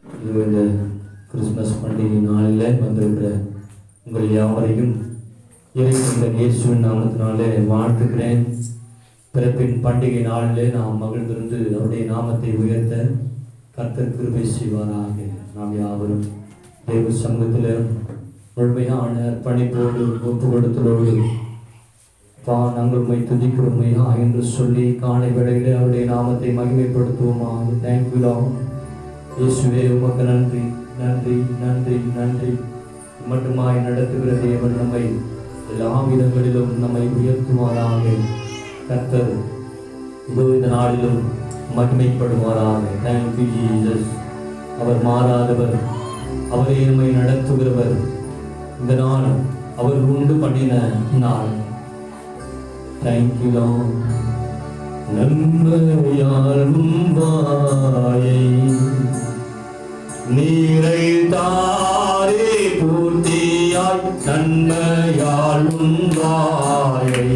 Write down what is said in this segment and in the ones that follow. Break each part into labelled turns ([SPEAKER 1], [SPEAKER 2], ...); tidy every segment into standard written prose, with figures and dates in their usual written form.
[SPEAKER 1] இந்த கிறிஸ்மஸ் பண்டிகை நாளில் வந்திருக்கிற உங்கள் யாவரையும் இறைவன் இயேசுவின் நாமத்தினாலே வாழ்த்துக்கிறேன். பிறப்பின் பண்டிகை நாளிலே நாம் மகிழ்ந்திருந்து அவருடைய நாமத்தை உயர்த்த கர்த்தர் கிருபை செய்வாராக. நாம் யாவரும் தேவ சமூகத்தில் முழுமையான அர்ப்பணிப்போடு ஒப்பு கொடுத்தலோடு நாங்கள் உண்மை துதிக்கிறோமையா என்று சொல்லி காலை வேளையிலே அவருடைய நாமத்தை மகிமைப்படுத்துவோமாக. தேங்க்யூ இயேசுவே, உமக்கு நன்றி நன்றி நன்றி நன்றி. மட்டுமாய் நடத்துகிற தேவன் நம்மை எல்லா விதங்களிலும் நம்மை உயர்த்துவாராக. கர்த்தர் இதோ இந்த நாளிலும் மகிமைப்படுவாராக. Thank you Jesus. அவர் மாறாதவர், அவரை நம்மை நடத்துகிறவர். இந்த நாள் அவர் உண்டு பண்ணின நாள். தேங்க்யூ. நன்மையாளும் வாயை நீரை தாரே பூர்த்தியாய் நன்மையாளும் வாயை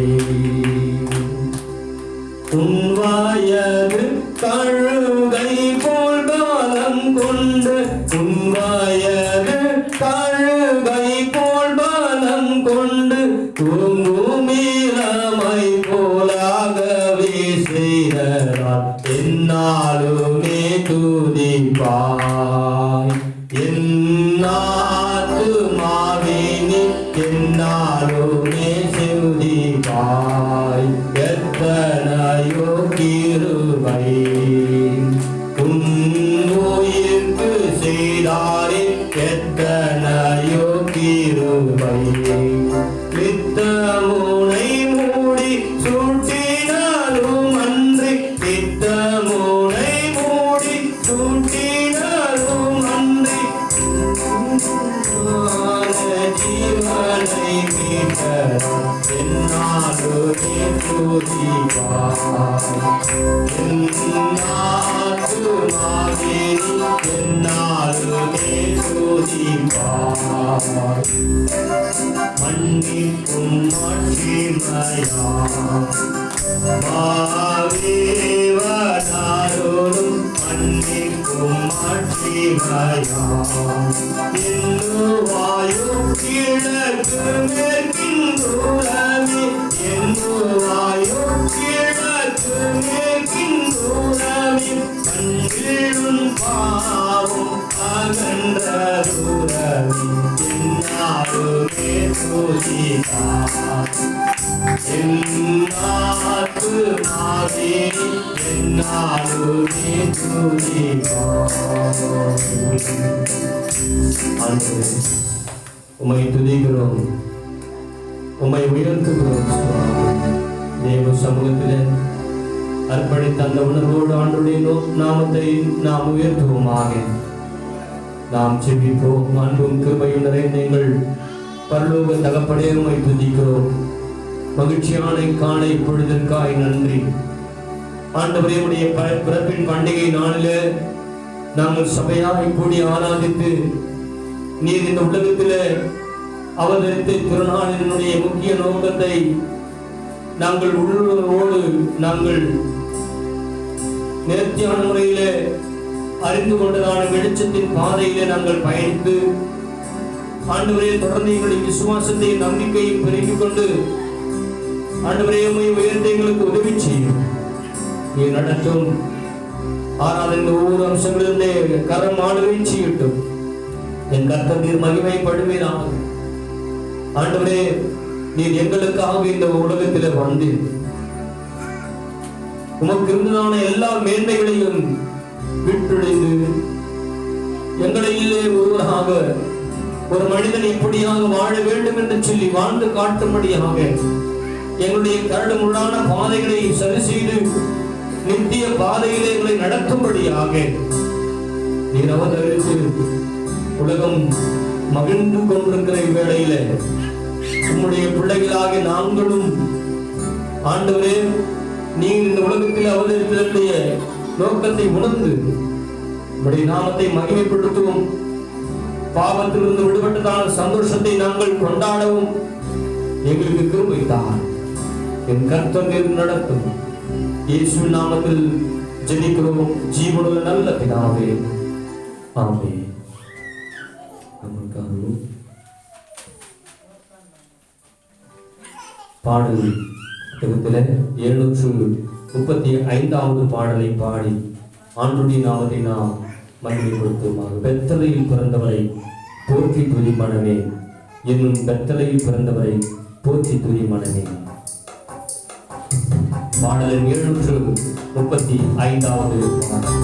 [SPEAKER 1] உன் வயது கழுகை போல் பலம் கொண்டு உன் வயது கழுகை போல் பலம் கொண்டு தூங்குமிழமை போலாகவே செய்தார். என்னாலுமே துதிப்பாய் என்னாத்துமாவினி என்னாலுமே செவிப்பாய். எத்தனையோ கிருபை உன் உயிர்க்கு செய்தாரே, எத்தனையோ கிருபை. நித்தமுனை மூடி சூட்டினாலும் அன்றி, நித்தமுனை மூடி சூட்டினாலும் அன்றி ஜீவனை மீட்டார். என்னாலுமே துதிப்பாய் என்னாத்துமாவினி என்னாலுமே துதிப்பாய். மன்னிக்கும் மாட்சிமையா மாவேவனாரோடும் மன்னிக்கும் மாட்சிமையா. என்னுவாயோ கிழக்கு மேற்கின் தூரமே, என்னுவாயோ கிழக்கு மேற்கின் தூரமே. கண்கிழும் பாவம் அகன்ற தூரமே, என்னாலுமே துதிப்பாய் என்னாத்துமாவே என்னாலுமே துதிப்பாய். உம்மை துதிக்கிறோம், உம்மை உயர்த்துகிறோம். தேவ சமூகத்தில் அர்ப்பணித்த அந்த உணர்வோடு ஆண்டுடைய நாமத்தை நாம் உயர்த்துவோமாக. நாம் செபிப்போம். அன்பும் கிருபையும் நிறைந்த எங்கள் பரலோக தகப்பனே, உம்மை துதிக்கிறோம். மகிழ்ச்சியான காண இப்பொழுதற்காய் நன்றி ஆண்டவரே. உடைய பிறப்பின் பண்டிகை நாளிலே நாங்கள் சபையாய் கூடி ஆராதித்து நீர் இந்த உலகத்தில் அவதரித்த திருநாளினுடைய முக்கிய நோக்கத்தை நாங்கள் உள்ளோடு நாங்கள் நேர்த்தியான முறையிலே அறிந்து கொண்டதான வெளிச்சத்தின் பாதையிலே நாங்கள் பயணித்து ஆண்டவரே தொடர்ந்து எங்களுடைய விசுவாசத்தை நம்பிக்கையும் பெருக்கிக் கொண்டு ஆண்டவரே உம்மை உயர்த்த எங்களுக்கு உதவி செய்யும். நீ நடத்தும் ஆராதனை ஒவ்வொரு அம்சங்களிலிருந்தே கரம் ஆளுகை செய்யட்டும். என் கர்த்தர் நீர் மகிமைப்படுவீராக. ஆண்டவரே, நீர் எங்களுக்காக இந்த உலகத்தில் வந்து உமக்கு இருந்ததான எல்லா மேன்மைகளையும் விட்டுடைந்து எங்களிலே ஒருவராக ஒரு மனிதன் இப்படியாக வாழ வேண்டும் என்று சொல்லி வாழ்ந்து காட்டும்படியாக எங்களுடைய கரடுமுரடான பாதைகளை சரி செய்து நித்திய பாதையிலே எங்களை நடத்தும்படியாக நீர் அவதரித்து உலகம் மகிழ்ந்து கொண்டிருக்கிற இவ்வேளையில உம்முடைய பிள்ளைகளாக நாங்களும் ஆண்டவரே, நீர் இந்த உலகத்தில் அவதரித்ததற்குரிய நோக்கத்தை உணர்ந்து உம்முடைய நாமத்தை மகிமைப்படுத்துவோம். பாவத்திலிருந்து விடுபட்டதான சந்தோஷத்தை நாங்கள் கொண்டாடவும் எங்களுக்கு கிருபை தார். என் கர்த்தர் நடத்தும் இயேசுவின் நாமத்தில் ஜெபிக்கிறோம் ஜீவனுள்ள நல்ல பிதாவே, ஆமென். நமக்காகவும் பாடல் புத்தகத்தில் 735வது பாடலை பாடி ஆண்டவருடைய நாமத்தை நாம் மகிமைப்படுத்துவோமாக. பெத்தலையில் பிறந்தவரை போற்றி துதி மனமே, என்னும் பெத்தலையில் பிறந்தவரை போற்றி துதி மனமே. பாடலின் 735வது பாடல்.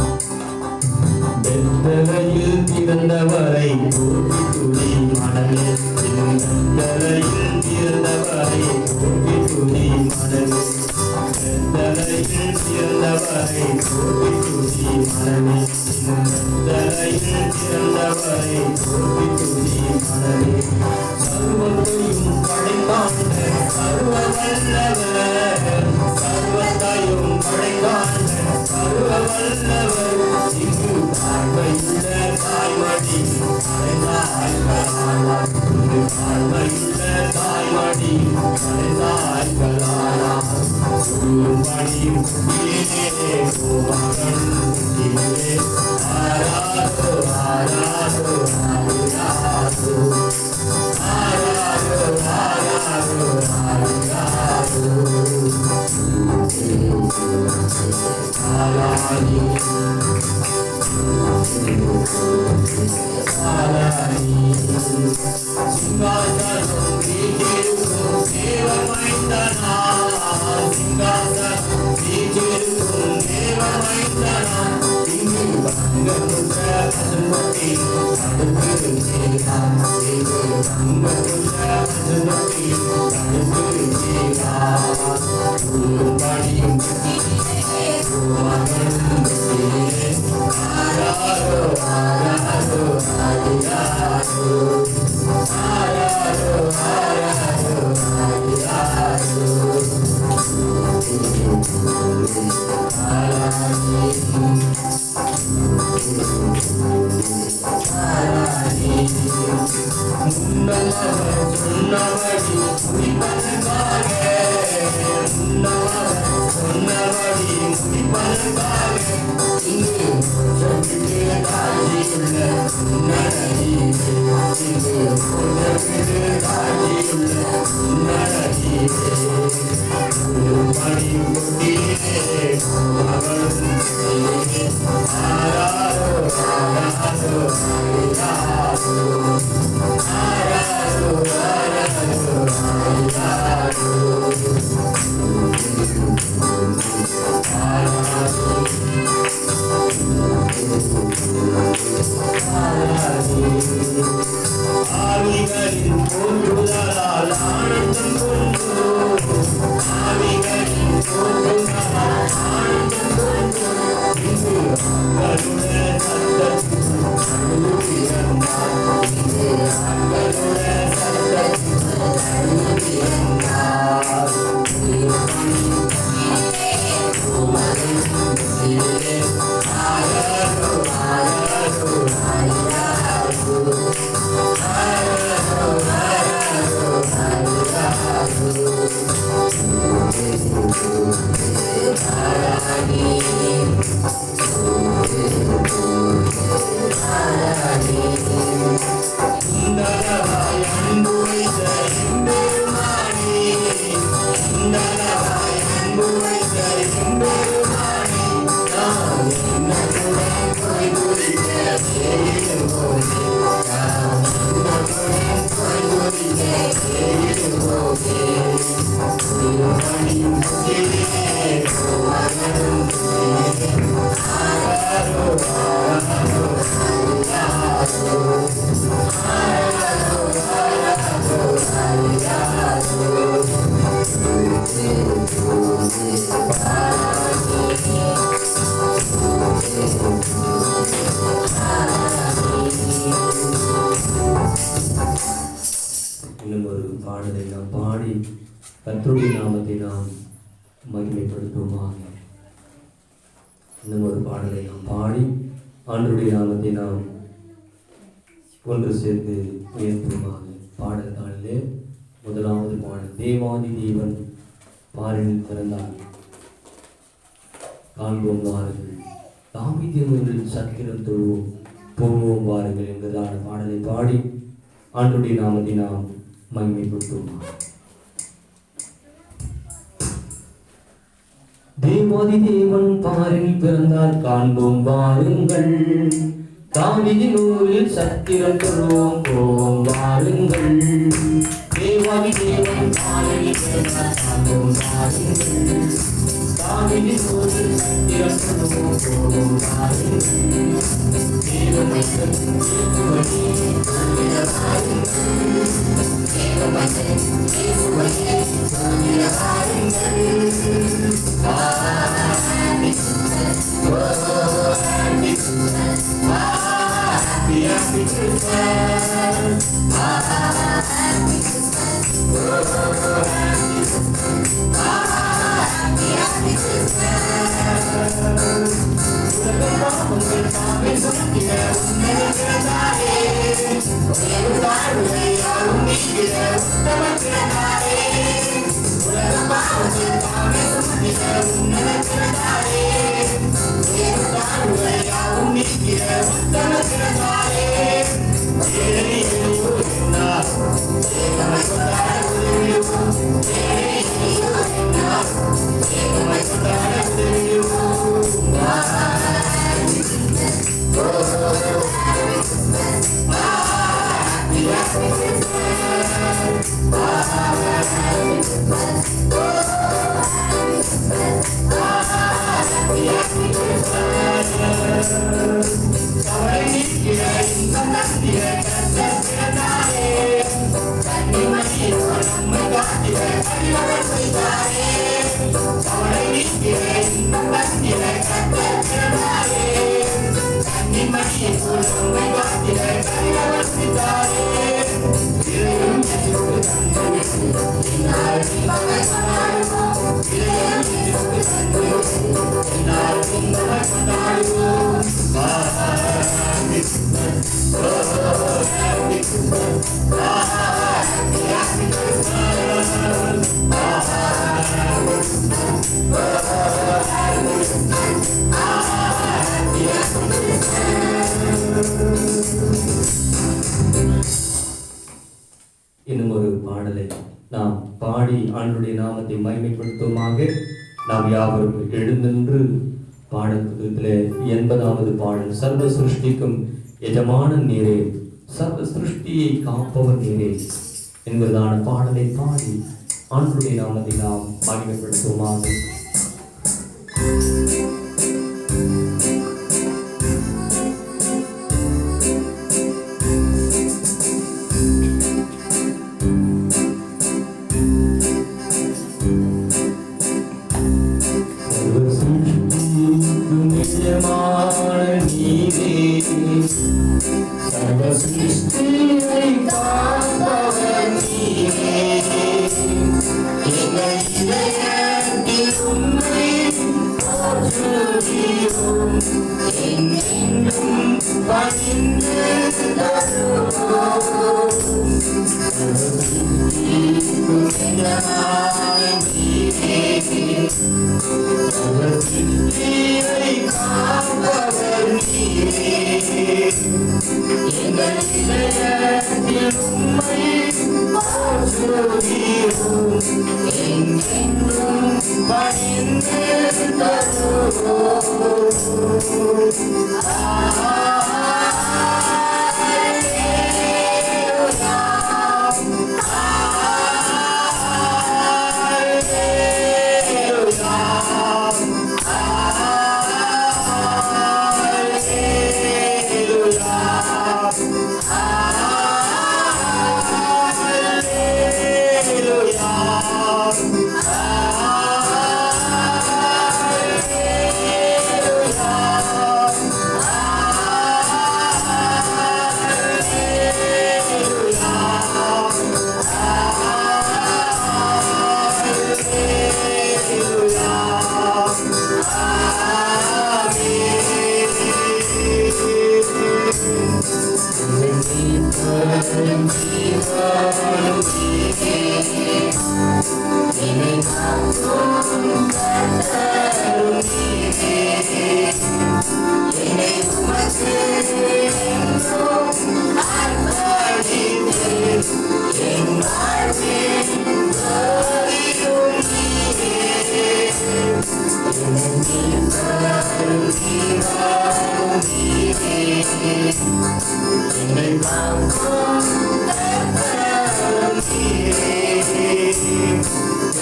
[SPEAKER 1] பெத்தலையில் பிறந்தவரை போற்றி துதி மனமே, என்னும் பெத்தலையில் பிறந்தவரை போற்றி துதி மனமே, பெத்தலையில் பிறந்தவரை போற்றி துதி மனமே, என்னும் பெத்தலையில் பிறந்தவரை போற்றி துதி மனமே. சர்வத்தையும் படைத்தாண்ட சர்வ வல்லவர், சர்வத்தையும் படைத்தாண்ட சர்வ வல்லவர், இங்கு பார்வையுள்ள தாய்மடி அடைந்தாய்களானார், இங்கு பார்வையுள்ள தாய்மடி அடைந்தாய்களானார். சுருமணியும் குடியே கோமகன் குடியே ஆராதோ ஆராதோ ஆராதோ ஆராதோ ஆராதோ ஆராதோ ஆராதோ சிங்காசனம் வீற்றிருக்கும் தேவமைந்தனா, சிங்காசனம் வீற்றிருக்கும் தேவமைந்தனா, இங்கு பங்கமுற்ற பசுமதி தடுத்து செய்தார், இங்கு பங்கமுற்ற பசுமதி தடுத்து செய்தார். உருப்படியும் மகனும் ஆராரோ ஆராரோ ஆராரோ ஆராரோ ஆராரோ ஆராரோ முன்னவர் சொன்னபடி முடிப்பதற்காக, முன்னவர் சொன்னபடி முடிப்பதற்காக, இங்கு சொற்கிட்டு காட்சியுள்ள முன்னடகிலே, இங்கு சொற்கிட்டு காட்சியுள்ள முன்னடகிலே, உருப்படியும் கொட்டிலே மகளும் செய்யே ஆராரோ ஆராரோ ஆராரோ ஆராரோ ஆராரோ ஆராரோ ஆவிகளின் போற்றுதலால் ஆனந்தம் கொண்டு, ஆவிகளின் போற்றுதலால் ஆனந்தம் கொண்டு, இங்கு மக்களுடைய சத்தத்தில் அழுதிருந்தார், இங்கு மக்களுடைய சத்தத்தில் அழுதிருந்தார். ஆராரோ ஆராரோ ஆராரோ ஆராரோ ஆராரோ இந்தளவாய் அன்பு வைத்த எம்பெருமானே, இந்தளவாய் அன்பு வைத்த எம்பெருமானே, நான் என்னுடன் போய் குறிக்க தேடுவோமே, நான் என்னுடன் போய் குறிக்க தேடுவோமே. திருமணியும் குடிலே கோமகனும் குடிலே ஆராரோ ஆராரோ ஆராரோ ஆராரோ ஆராரோ ஆராரோ இன்னும் ஒரு பாடலை நாம் பாடி கர்த்தருடைய நாமத்தை நாம் மகிமைப்படுத்துவோமாக. இன்னும் ஒரு பாடலை நாம் பாடி ஆண்டவருடைய நாமத்தை நாம் ஒன்று சேர்ந்து உயர்த்துவோமாக. பாடல் தாளிலே முதலாவது பாடல். தேவாதி தேவன் பாரினில் பிறந்தார் காண்போம் வாருங்கள், தாவீதின் சத்திரம் தொழுவோம், போவோம் வாருங்கள் என்பதான பாடலை பாடி ஆண்டுடைய நாமத்தை நாம் மகிமைப்படுத்துவோம். தேவாதி தேவன் பாரில் பிறந்தார் காண்போம் வாருங்கள், தாவீதின் ஊரில் சத்திரம் பெறுவோம் போவோம் வாருங்கள். தேவாதி தேவன் பாரில் பிறந்தார் காண்போம் வாருங்கள், தாவீதின் ஊரில் சத்திரம் பெறுவோம் போவோம் வாருங்கள். தேவமக்கள் இன்னும் ஒரு பாடலை நாம் பாடி ஆண்டுடைய நாமத்தை மகிமைப்படுத்துவோமாக. நாம் யாவரும் எழுந்தின்று பாடத்தில் 80வது பாடல், சர்வ சிருஷ்டிக்கும் எஜமான நீரே, சர்வ சிருஷ்டியை காப்பவர் நீரே என்பதான பாடலை பாடி ஆண்டுடைய நாமத்தை நாம் மகிமைப்படுத்துவோமாக.
[SPEAKER 2] Amen. என்னை காக்கும் கர்த்தர் நீரே.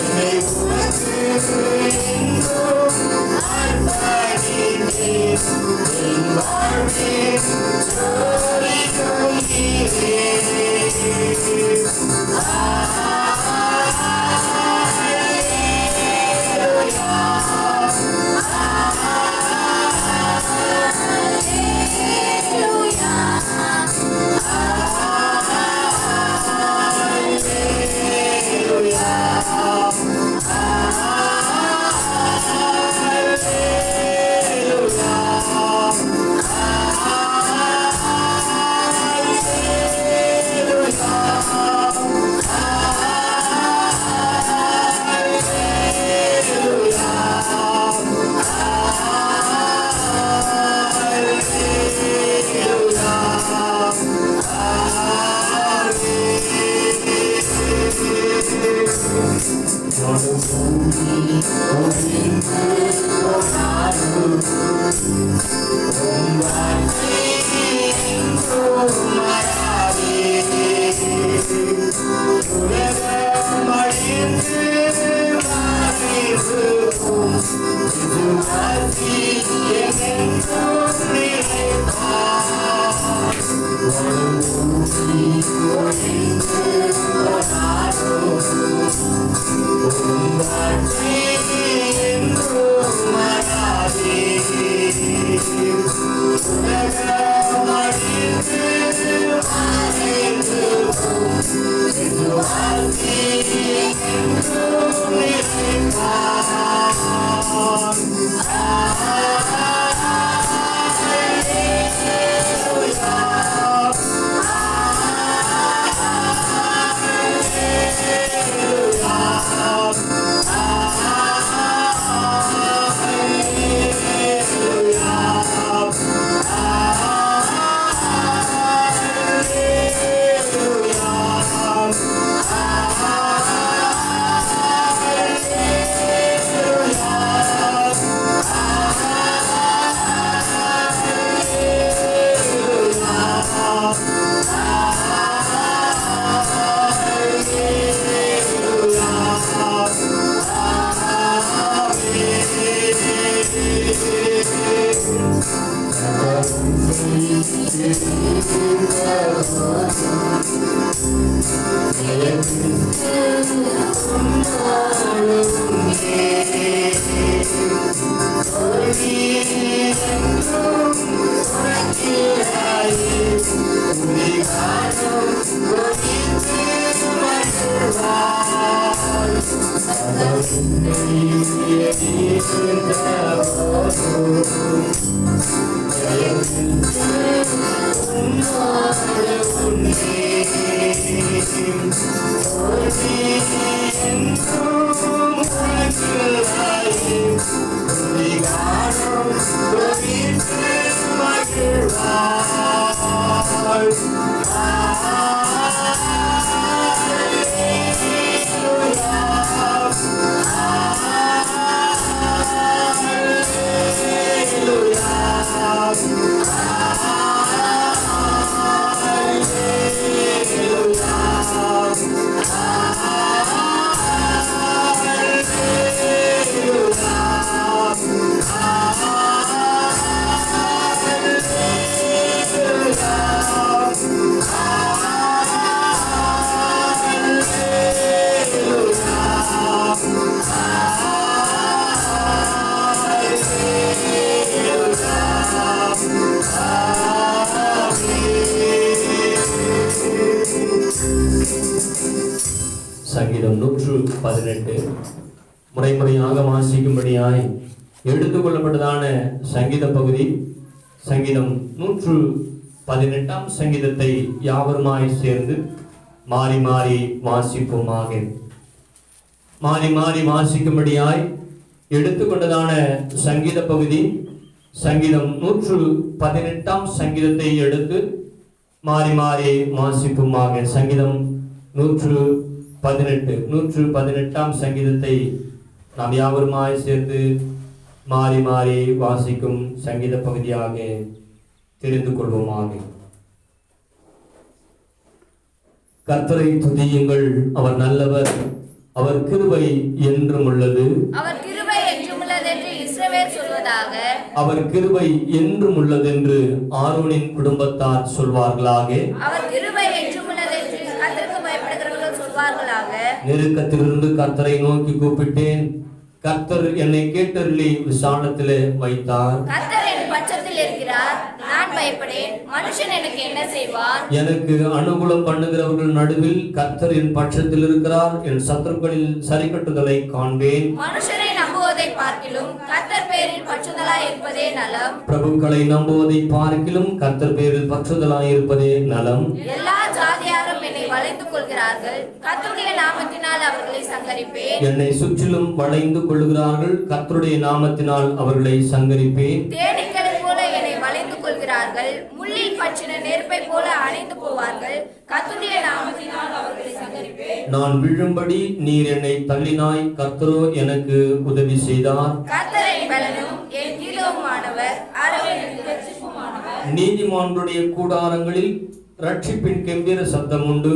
[SPEAKER 2] என்னை உமக்கு என்றும் அர்ப்பணித்தேன். என் வாழ்வில் ஜோதிக்கும் நீரே.
[SPEAKER 1] சங்கீதம் 118 முறைமுறையாக வாசிக்கும்படியாய் எடுத்துக்கொள்ளப்பட்டதான சங்கீத பகுதி. சங்கீதம் 118ஆம் சங்கீதத்தை யாவருமாய் சேர்ந்து மாறி மாறி வாசிப்போமாக. மாறி மாறி வாசிக்கும்படியாய் எடுத்துக்கொண்டதான சங்கீத பகுதி சங்கீதம் 118ஆம் சங்கீதத்தை எடுத்து மாறி மாறி வாசிப்போமாக. சங்கீதம் 118ஆம் சங்கீதத்தை நாம் யாவருமாய் சேர்ந்து மாறி மாறி வாசிக்கும் சங்கீத பகுதியாக தெரிந்து கொள்வோமாக. கர்த்தரை துதியுங்கள், அவர் நல்லவர், அவர் கிருபை என்றும் உள்ளது.
[SPEAKER 3] அவர் கிருபை என்றும் உள்ளது என்று இஸ்ரவேல் சொல்வதாக.
[SPEAKER 1] அவர் கிருபை என்றும் உள்ளது என்று ஆரோனின் குடும்பத்தார் சொல்வார்களாக.
[SPEAKER 3] அவர் கிருபை என்றும் உள்ளது என்று கர்த்தருக்கு பயப்படுகிறவர்கள் சொல்வார்களாக.
[SPEAKER 1] நெருக்கத்திலிருந்து கர்த்தரை நோக்கி கூப்பிட்டேன், கர்த்தர் என்னை கேட்டருளி விசாலத்திலே வைத்தார்.
[SPEAKER 3] கர்த்தர் என் பட்சத்தில் இருக்கிறார், நான் பயப்படேன். மனுஷன் எனக்கு என்ன செய்வான்?
[SPEAKER 1] எனக்கு அனுகூலம் பண்ணுகிறவர்கள் நடுவில் கர்த்தர் என் பட்சத்தில் இருக்கிறார். என் சத்துருக்களில் சரிக்கட்டுதலை காண்பேன்.
[SPEAKER 3] மனுஷரை நம்புவதை பார்க்கிலும் கர்த்தர் பேரில் பற்றுதலாய் இருப்பதே நலம்.
[SPEAKER 1] பிரபுக்களை நம்புவதை பார்க்கிலும் கர்த்தர் பேரில் பற்றுதலாய் இருப்பதே நலம்.
[SPEAKER 3] எல்லா ஜாதியாரும் என்னை வளைந்து கொள்கிறார்கள், கர்த்தருடைய நாமத்தினால் அவர்களை சங்கரிப்பேன்.
[SPEAKER 1] என்னை சுற்றிலும் வளைந்து கொள்ளுகிறார்கள், கர்த்தருடைய நாமத்தினால் அவர்களை சங்கரிப்பேன்.
[SPEAKER 3] தேனீக்களை போல என்னை வளைந்து கொள்கிறார்கள், முள்ளில் பற்றின நெருப்பை போல அணைந்து போவார்கள், கர்த்தருடைய நாமத்தினால் அவர்களை சங்கரிப்பேன்.
[SPEAKER 1] நான் விழும்படி நீர் என்னை தள்ளினாய், கர்த்தரோ எனக்கு உதவி செய்தார்.
[SPEAKER 3] கர்த்தர் என் பலனும் என் கீழவுமானவர், அவர் எனக்கு இரட்சிப்புமானவர்.
[SPEAKER 1] நீதிமான்களுடைய கூடாரங்களில் ரட்சிப்பின் கெம்பீர சத்தம் உண்டு.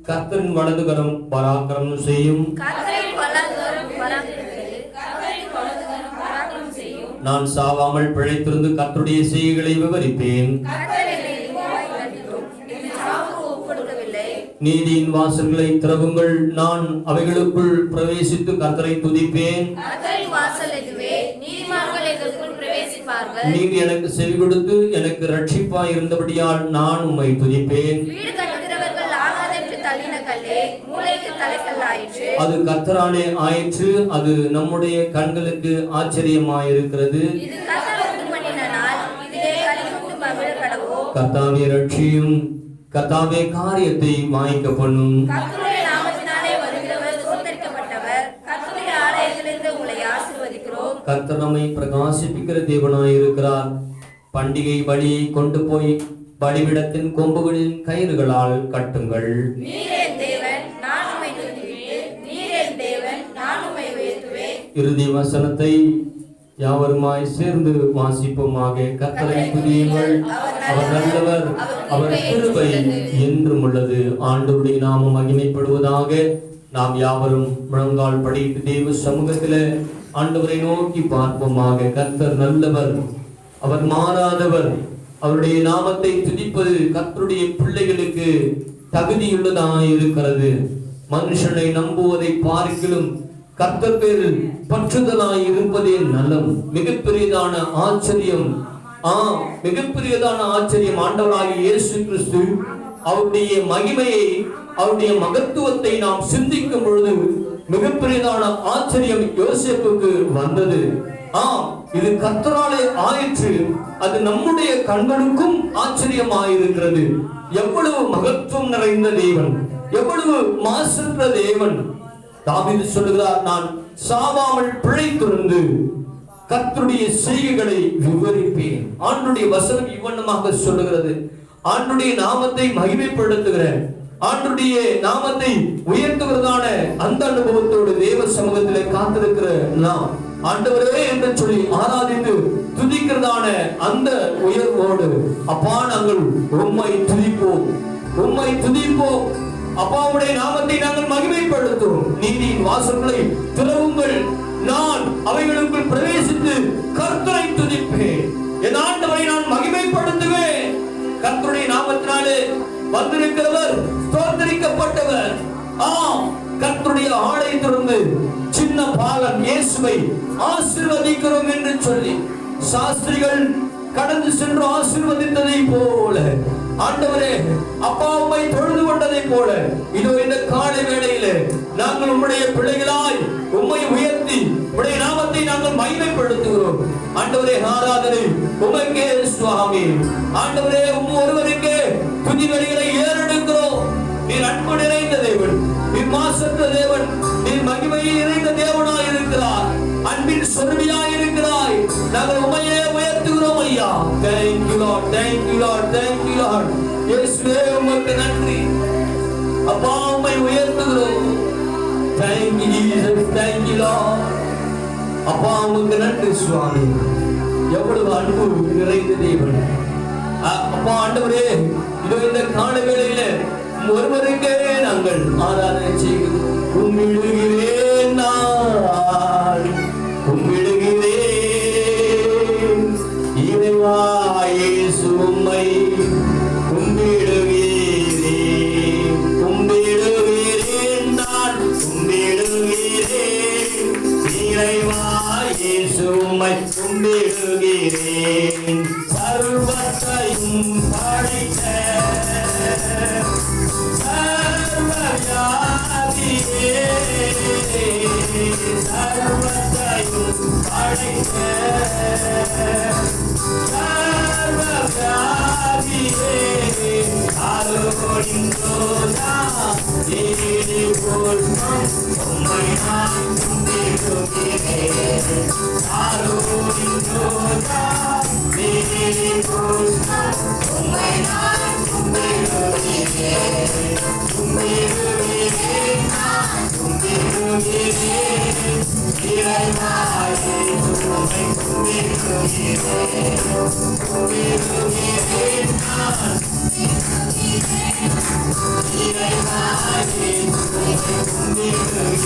[SPEAKER 1] கர்த்தரின் வலதுகரம் பராக்கிரமம் செய்யும்.
[SPEAKER 3] கர்த்தரின் வலதுகரம் பராக்கிரமிக்கிறது, கர்த்தரின் வலதுகரம் பராக்கிரமம் செய்யும்.
[SPEAKER 1] நான் சாவாமல் பிழைத்திருந்து கர்த்தருடைய செய்கைகளை விவரிப்பேன்.
[SPEAKER 3] கர்த்தர் என்னை இழிவாய் தண்டித்தும் என்னை சாவுக்கு ஒப்புக்கொடுக்கவில்லை.
[SPEAKER 1] நீதியின் வாசல்களை திறவுங்கள், நான் அவைகளுக்குள் பிரவேசித்து கர்த்தரை துதிப்பேன்.
[SPEAKER 3] கர்த்தரின் வாசல் இதுவே, நீதிமான்கள் இதற்குள் பிரவேசிப்பார்கள்.
[SPEAKER 1] நீர் எனக்கு செவி கொடுத்து எனக்கு ரட்சிப்பாய் இருந்தபடியால் நான் உம்மை துதிப்பேன்.
[SPEAKER 3] வீடு கட்டுகிறவர்கள் ஆகாதென்று தள்ளின கல்லே மூலைக்கு தலைக்கல்லாயிற்று.
[SPEAKER 1] அது கர்த்தராலே ஆயிற்று, அது நம்முடைய கண்களுக்கு ஆச்சரியமாயிருக்கிறது.
[SPEAKER 3] இது கர்த்தர் உண்டு பண்ணின நாள், இதிலே களிகூர்ந்து மகிழ கடவோம்.
[SPEAKER 1] கர்த்தாவே ரட்சியும், கர்த்தாவே காரியத்தை வாய்க்க பண்ணும்.
[SPEAKER 3] கர்த்தருடைய நாமத்தினாலே வருகிறவர் சுதந்தரிக்கப்பட்டவர். கர்த்தருடைய ஆலயத்திலிருந்து உங்களை ஆசீர்வதிக்கிறோம்.
[SPEAKER 1] கர்த்தர் நம்மை பிரகாசிப்பிக்கிற தேவனாயிருக்கிறார். பண்டிகை பலியை கொண்டு போய் பலிபீடத்தின் கொம்புகளின் கயிறுகளால் கட்டுங்கள்.
[SPEAKER 3] நீர் என் தேவன், நான் உம்மை துதிப்பேன். நீர் என் தேவன், நான் உம்மை உயர்த்துவேன்.
[SPEAKER 1] இறுதி வசனத்தை யாவருமாய் சேர்ந்து வாசிப்போமாக. கர்த்தரை துதியுங்கள், அவர் நல்லவர், அவர் கிருபை என்றும் உள்ளது. ஆண்டவருடைய நாமம் மகிமைப்படுவதாக. நாம் யாவரும் முழங்கால் படிட்டு தேவ சமூகத்திலே ஆண்டவரை நோக்கி பார்ப்போமாக. கர்த்தர் நல்லவர், அவர் மாறாதவர். அவருடைய நாமத்தை துதிப்பது கர்த்தருடைய பிள்ளைகளுக்கு தகுதியுள்ளதாக இருக்கிறது. மனுஷனை நம்புவதை பார்க்கிலும் கர்த்தர் பேரில் பற்றுதலாய் இருப்பதே நலம். மிகப்பெரியதான ஆச்சரியம், மிகப்பெரியதான ஆச்சரியம். ஆண்டவராகிய இயேசு கிறிஸ்து அவருடைய மகிமையை, அவருடைய மகத்துவத்தை நாம் சிந்திக்கும் பொழுது மிகப்பெரியதான ஆச்சரியம் யோசேப்புக்கு வந்தது. இது கர்த்தராலே ஆயிற்று, அது நம்முடைய கண்களுக்கும் ஆச்சரியமாயிருக்கிறது. எவ்வளவு மகத்துவம் நிறைந்த தேவன், எவ்வளவு மாசற்ற தேவன். தாவீது சொல்லுகிறார், நான் சாவாமல் பிழைத்திருந்து கர்த்தருடைய செய்கைகளை விவரிப்பேன். ஆண்டுடைய வசனம் இவ்வண்ணமாக சொல்லுகிறது. ஆண்டுடைய நாமத்தை மகிமைப்படுத்துகிற, ஆண்டுடைய நாமத்தை உயர்த்துகிறதான அந்த அனுபவத்தோடு தேவ சமூகத்திலே காத்திருக்கிற நாம் ஆண்டவரே என்று சொல்லி ஆராதித்து துதிக்கிறதான அந்த உயர்வோடு அப்பா நாங்கள் உம்மை துதிப்போம், உம்மை துதிப்போம். அப்பாவுடைய நாமத்தை நாங்கள் மகிமைப்படுத்துவோம். நீதியின் வாசல்களை திறவுங்கள், நான் அவைகளுக்குள் பிரவேசித்து கர்த்தரை துதிப்பேன். என் ஆண்டவரை நான் மகிமைப்படுத்துவேன். கர்த்தருடைய நாமத்தினாலே வந்திருக்கிறவர் ஸ்தோத்திரிக்கப்பட்டவர். கர்த்தருடைய ஆலயத்திலிருந்து சின்ன பாலன் இயேசுவை ஆசீர்வதிக்கிறோம் என்று சொல்லி சாஸ்திரிகள் கடந்து சென்று ஆசீர்வதித்ததை போல ஆண்டவரே அப்பா உம்மை தொழுது கொண்டதை போல இதோ இந்த காலை வேளையிலே நாங்கள் உம்முடைய பிள்ளைகளாய் உம்மை உயர்த்தி உம்முடைய நாமத்தை நாங்கள் மகிமைப்படுத்துகிறோம். ஆண்டவரே ஆராதனை உமக்கே சுவாமி. ஆண்டவரே ஒருவருக்கே துதிபலிகளை ஏறெடுக்கிறோம். நீர் அன்பு நிறைந்த தேவன், நீர் மாசற்ற தேவன், நீர் மகிமையை நிறைந்த தேவனாய் இருக்கிறார், அன்பின் சொர்வியாய் இருக்கிறாய். நாங்கள் உம்மையே உயர்த்துகிறோம் ஐயா. Thank you Lord, thank you Lord, thank you Lord. இயேசுவே உமக்கு நன்றி. அப்பா உம்மை உயர்த்துகிறோம். Thank you Jesus, thank you Lord. அப்பா உமக்கு நன்றி சுவாமி. எவ்வளவு அன்பு நிறைந்த தேவன். அப்பா ஆண்டவரே, இதோ இந்த கால வேளையில ஒருவருக்கே நாங்கள் ஆராதனை செய்து கும்பிடுகிறேன், நான் கும்பிடுகிறேன். இறைவா இயேசு உம்மை கும்பிடுகிறேன், கும்பிடுகிறேன், நான் கும்பிடுகிறேன். இறைவா இயேசு உம்மை கும்பிடுகிறேன். சர்வத்தையும் படைத்த சர்வவியாபியே, சர்வத்தையும் படைத்த சர்வவியாபியே, அருளின் ரோஜா நீதி புஷ்பம் உம்மை நான் கும்பிடுகிறேன். அருளின் ரோஜா நீதி புஷ்பம் உம்மை நான் கும்பிடுகிறேன். கும்பிடுகிறேன், நான் கும்பிடுகிறேன். இறைவா இயேசு உம்மை கும்பிடுகிறேன். கும்பிடுகிறேன், நான் இறைவா இயேசு உம்மை கும்பிடுகிறேன்.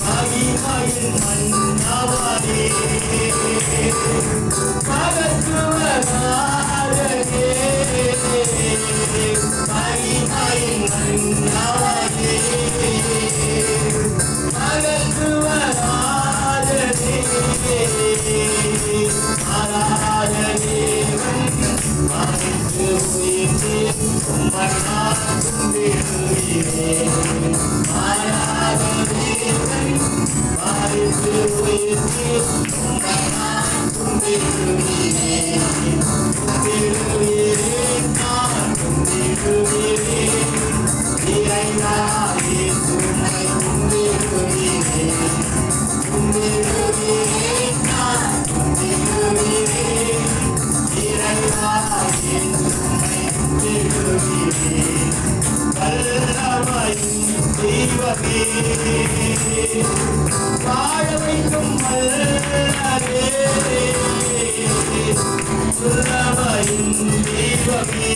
[SPEAKER 1] மகிமையின் மன்னவரே, மகத்துவராஜனே, மகிமையின் மன்னவரே, மகத்துவராஜனே, ஆராதனேவன் மகிழ்ந்து உயிர்த்து உம்மை நான் கும்பிடுகிறேன். ஆராதனேவன் மகிழ்ந்து உயிர்த்து உம்மை நான் கும்பிடுகிறேன். கும்பிடுகிறேன், நான் கும்பிடுகிறேன். இறைவா இயேசு உம்மை கும்பிடுகிறேன். கும்பிடுகிறேன், நான் கும்பிடுகிறேன். இறைவா இயேசு உம்மை கும்பிடுகிறேன். வல்லமையின் தெய்வமே, வாழ வைக்கும் வல்லரே, வல்லமையின் தெய்வமே,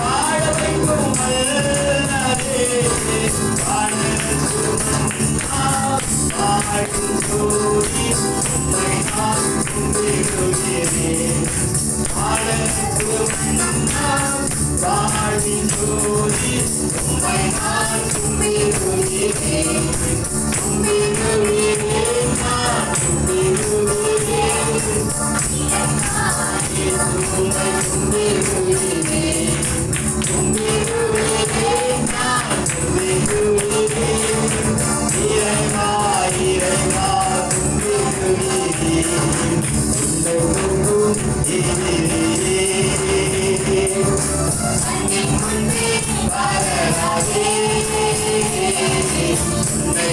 [SPEAKER 1] வாழ வைக்கும் வல்லரே, வாழும் ஜோதி உம்மை நான் கும்பிடுகிறேன். வாழும் ஜோதி உம்மை நான் கும்பிடுகிறேன். கும்பிடுகிறேன், நான் கும்பிடுகிறேன். இயேசு உம்மை கும்பிடுகிறேன். கும்பிடுகிறேன், நான் கும்பிடுகிறேன். இறைவா இறைவா கும்பிடுகிறேன். கண்ணின் முன்பே வளராதே, உன்னை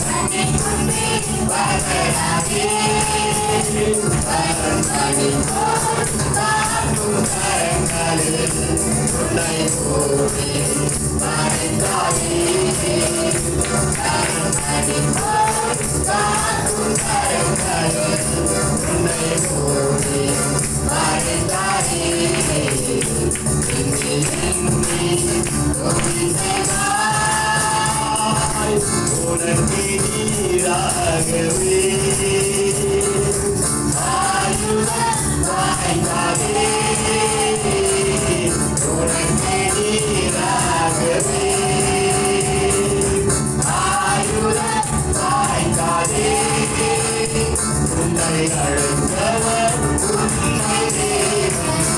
[SPEAKER 1] கண்ணின் முன்பே வளராதே, கண்ணின் போல் காக்கும் கரங்களில் உன்னை போலே மறைந்தாதே, கண்ணின் போல் காக்கும் கரங்களில் உன்னை போலே மறைந்தாதே. உனக்கு நீராகவே ஆயுதம் வாய்ந்தாதே, உனக்கு நீராகவே ஆயுதம் வாய்ந்தாதே. உன்னை அழைத்தவர் உன்னை தேவன்,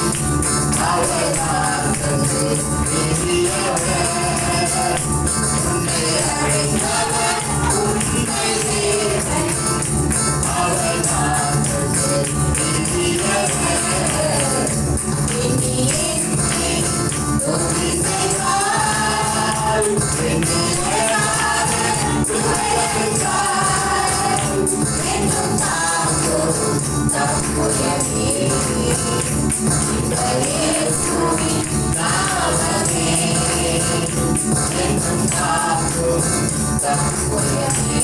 [SPEAKER 1] அவர் நாமத்து பெரியவர். உன்னை அழைத்தவர் உன்னை தேவன், அவர் நாமத்து பெரியவர். இனி என்னை துதிக்கையால் என்னையாக துதிக்கையால் என்னும் தாங்கும் தப்புயமே. இந்த இயேசுவின் நாமமே என்னும் தாங்கும் தப்புயமே.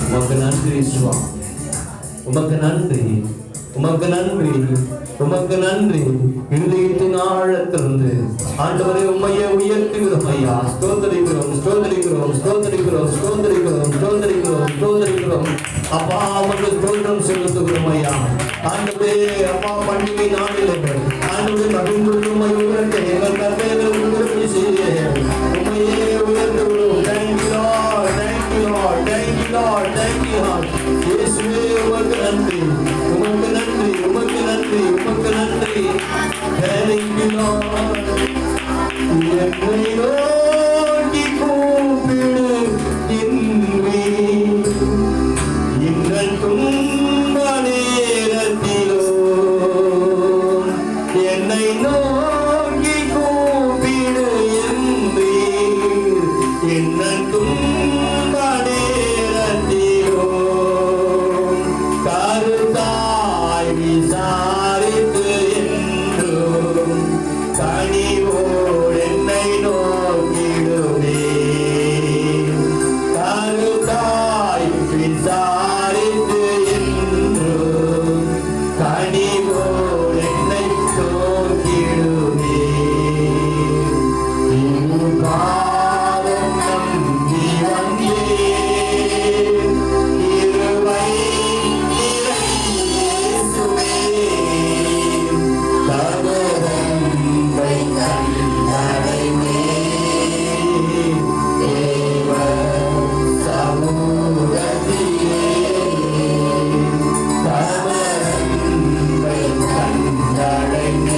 [SPEAKER 1] உமக்கு நன்றி சுவாமி, உமக்கு நன்றி, உமக்கு நன்றி, உமக்கு நன்றி. இருதயத்தின் ஆழத்திலிருந்து ஆண்டவரே உம்மையே உயர்த்துகிறோம் ஐயா. ஸ்தோத்திரிக்கிறோம், ஸ்தோத்திரிக்கிறோம், ஸ்தோத்திரிக்கிறோம், ஸ்தோத்திரிக்கிறோம், ஸ்தோத்திரிக்கிறோம், ஸ்தோத்திரிக்கிறோம். அப்பா உமக்கு ஸ்தோத்திரம் செலுத்துகிறோம் ஐயா. ஆண்டவரே அப்பா பண்டிகை நாளில் ஆண்டவரே மகிழ்ந்து உம்மை உயர்த்த எங்கள் கர்த்தரை உதவி செய்ய உம்மையே உயர்த்துகிறோம். Thank you Lord, thank you Lord, thank you Lord, thank you Lord. இயேசுவே உமக்கு நன்றி, உமக்கு நன்றி, உமக்கு நன்றி, உமக்கு நன்றி. Thank you Lord. என்னை நோக்கி கூப்பிடு இன்றி இன்னல் துன்ப நேரத்திலோ என்னை நோக்கி கூப்பிடு இன்றி இன்னல் துன்ப நேரத்திலோ கருத்தாய் விசாரித்து என்றும் கனிவோடு என்னை நோக்கிடுவே. கருத்தாய் விசாரித்து என்றும் கனிவோடு என்னை நோக்கிடுவே. பாதம் நம்பி வந்தேன் இருவை இயேசுவே. தவறம்பை கண்டடைந்தேன் தேவ சமூகத்திலே. தவறம்பை கண்டடைந்தேன்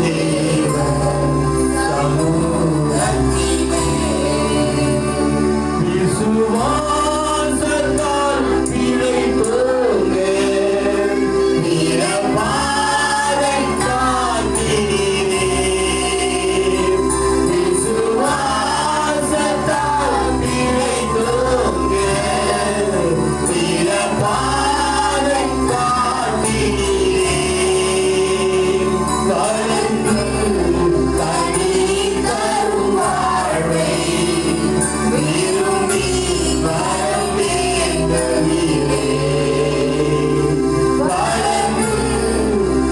[SPEAKER 1] தேவ சமூகத்திலே. விசுவாசத்தால் பிழைத்தோங்க நிரபாதை காத்தினீரே. விசுவாசத்தால் பிழைத்தோங்க நிரபாதை காத்தினீரே. கலந்து கனி தரும் வாழ்வை விரும்பி வரவேண்டீரே. வளர்ந்து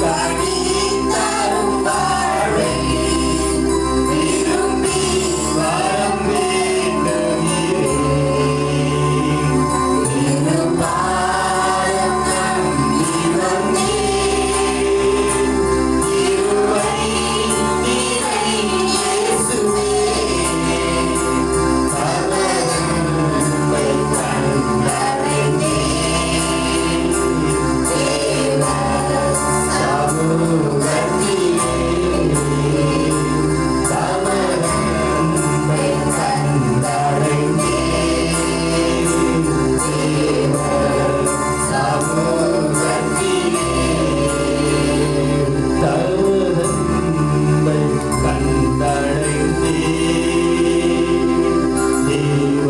[SPEAKER 1] கனி தரும் வாழ்வை விரும்பி வரவேண்டீரே. இன்னும் பாரம் நம்பி வந்தேன் இருவை நிறை இயேசுவே. தவறம்பை கண்டடைந்தேன் தேவ சமூகத்திலே. தவறம்பை கண்டடைந்தேன் தேவ சமூகத்திலே. தவறம்பை கண்டடைந்தேன் தேவ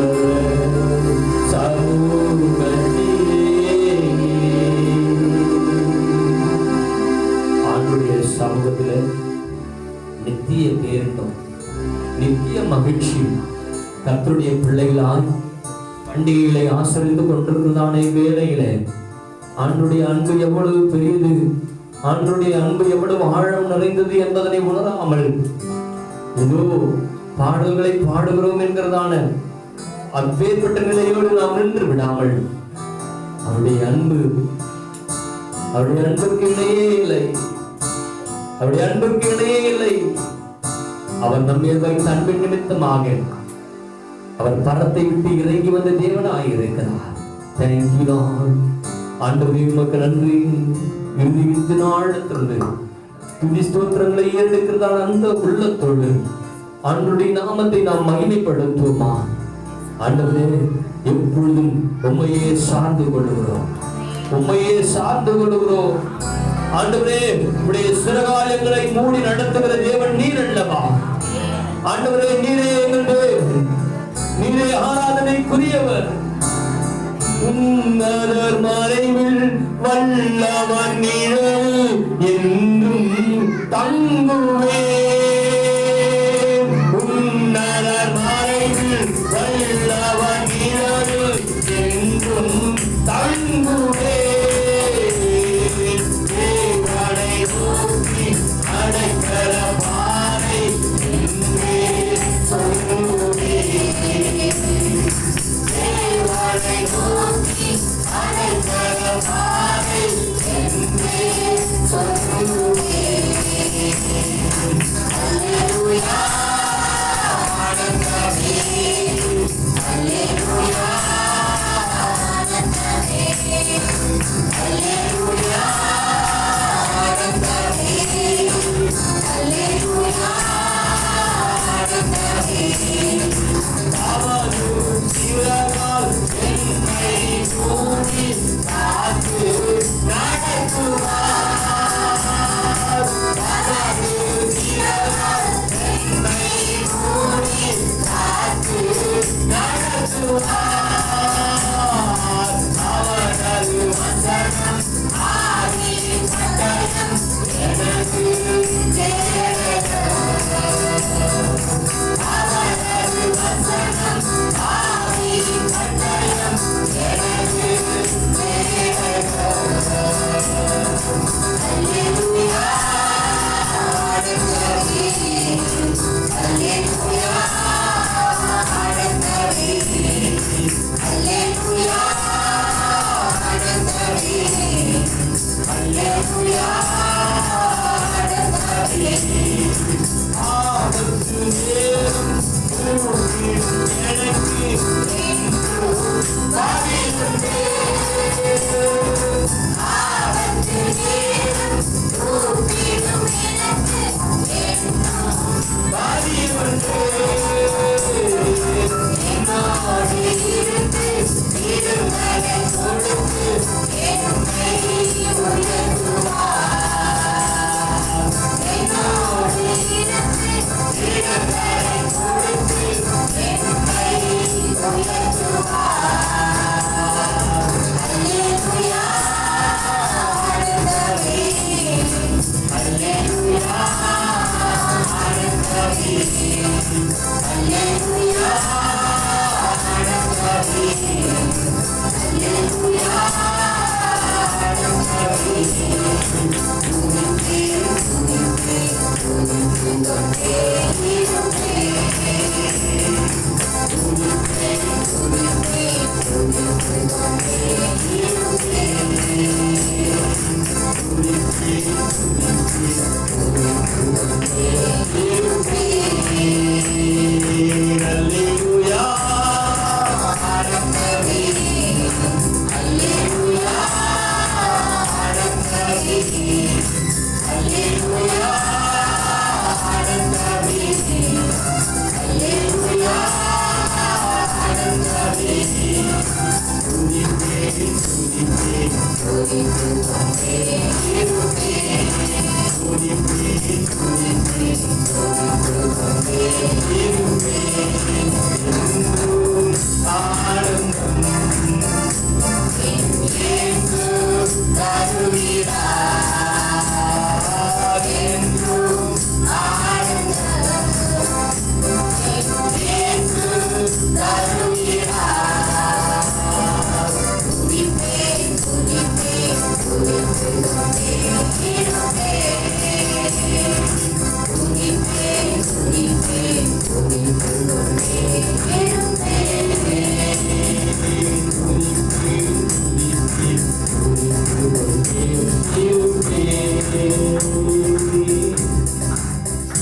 [SPEAKER 1] சமூகத்திலே. ஆண்டுடைய சமூகத்திலே நித்திய பேரின்பம், நித்திய மகிழ்ச்சி. கர்த்தருடைய பிள்ளைகளாய் பண்டிகைகளை ஆசரித்து கொண்டிருக்கிறதான வேளையிலே ஆண்டுடைய அன்பு எவ்வளவு பெரியது, ஆண்டுடைய அன்பு எவ்வளவு ஆழம் நிறைந்தது என்பதனை உணராமல் ஏதோ பாடல்களை பாடுகிறோம் என்கிறதான அப்பேற்பட்ட நிலையோடு நாம் நின்று விடாமல் அவருடைய அன்பு, அவருடைய அன்பிற்கு இணையே இல்லை, அவருடைய அன்பிற்கு இணையே இல்லை. அவர் நம்மை வைத்த அன்பின் நிமித்தமாக அவர் பரத்தை விட்டு இறங்கி வந்த தேவனாய் இருக்கிறார். Thank you Lord. ஆண்டவரே உமக்கு நன்றி. இருதயத்தின் ஆழத்திலிருந்து துதி ஸ்தோத்திரங்களை ஏறெடுக்கிறதான அந்த உள்ளத்தோடு ஆண்டவருடைய நாமத்தை நாம் மகிமைப்படுத்துவோமா? ஆண்டவரே எப்பொழுதும் உம்மையே சார்ந்து கொள்ளுகிறோம், உம்மையே சார்ந்து கொள்ளுகிறோம். ஆண்டவரே உடைய சிறகாலங்களை மூடி நடத்துகிற தேவன் நீர் அல்லவா? ஆண்டவரே நீரே எங்கள் தேவன், நீரே ஆராதனைக்குரியவர். உன்னதர் மறைவில் வல்லவன் நிழல் என்றும் தங்குவே. உன்னதர் மறைவில் வல்லவன் நிழல் என்றும் தங்குவே. தேவனை நோக்கி அடைக்கல பாறை என்றே சொல்லுவே. தேவனை நோக்கி அடைக்கல பாறை என்றே சொல்லுவே. அல்லேலூயா ஆனந்தமே. அல்லேலூயா ஆனந்தமே. அல்லேலூயா ஆனந்தமே. அல்லேலூயா ஆனந்தமே. அவரும் சிவகால் என்னை கூடி காத்து நடத்துவார். அவரும் சிவகால் என்னை கூடி காத்து நடத்துவார். அவரது வசனம் ஆதி பட்டயம் எனக்கு அவரது வசனம் ஆதி பட்டயம் எனக்கு அல்லேலூயா ஆனந்தமே. அல்லேலூயா ஆனந்தமே. அல்லேலூயா ஆனந்தமே. அல்லேலூயா ஆனந்தமே. ஆபத்து நேரம் கூப்பிடும் எனக்கு என்றும் பதிலுண்டு. ஆபத்து நேரம் கூப்பிடும் எனக்கு என்றும் பதிலுண்டு. என்னோடு இருந்து இருந்ததை கொடுத்து என்னை உயர்த்துவார். என்னோடு இருந்து இருந்ததை கொடுத்து என்னை உயர்த்துவார். அல்லேலூயா ஆனந்தமே. அல்லேலூயா ஆனந்தமே. அல்லேலூயா ஆனந்தமே. அல்லேலூயா ஆனந்தமே. அல்லேலூயா ஆனந்தமே. அல்லேலூயா ஆனந்தமே. அல்லேலூயா ஆனந்தமே. அல்லேலூயா ஆனந்தமே. துதிப்பேன் துதிப்பேன் துதிப்பேன் துதிப்பேன் துதிப்பேன் துதிப்பேன் என்றும் ஆனந்தம் இயேசு தருகிறார். என்றும் ஆனந்தம் இயேசு தருகிறார். துதிப்பேன் துதிப்பேன் துதிப்பேன் துதிப்பேன் துதிப்பேன்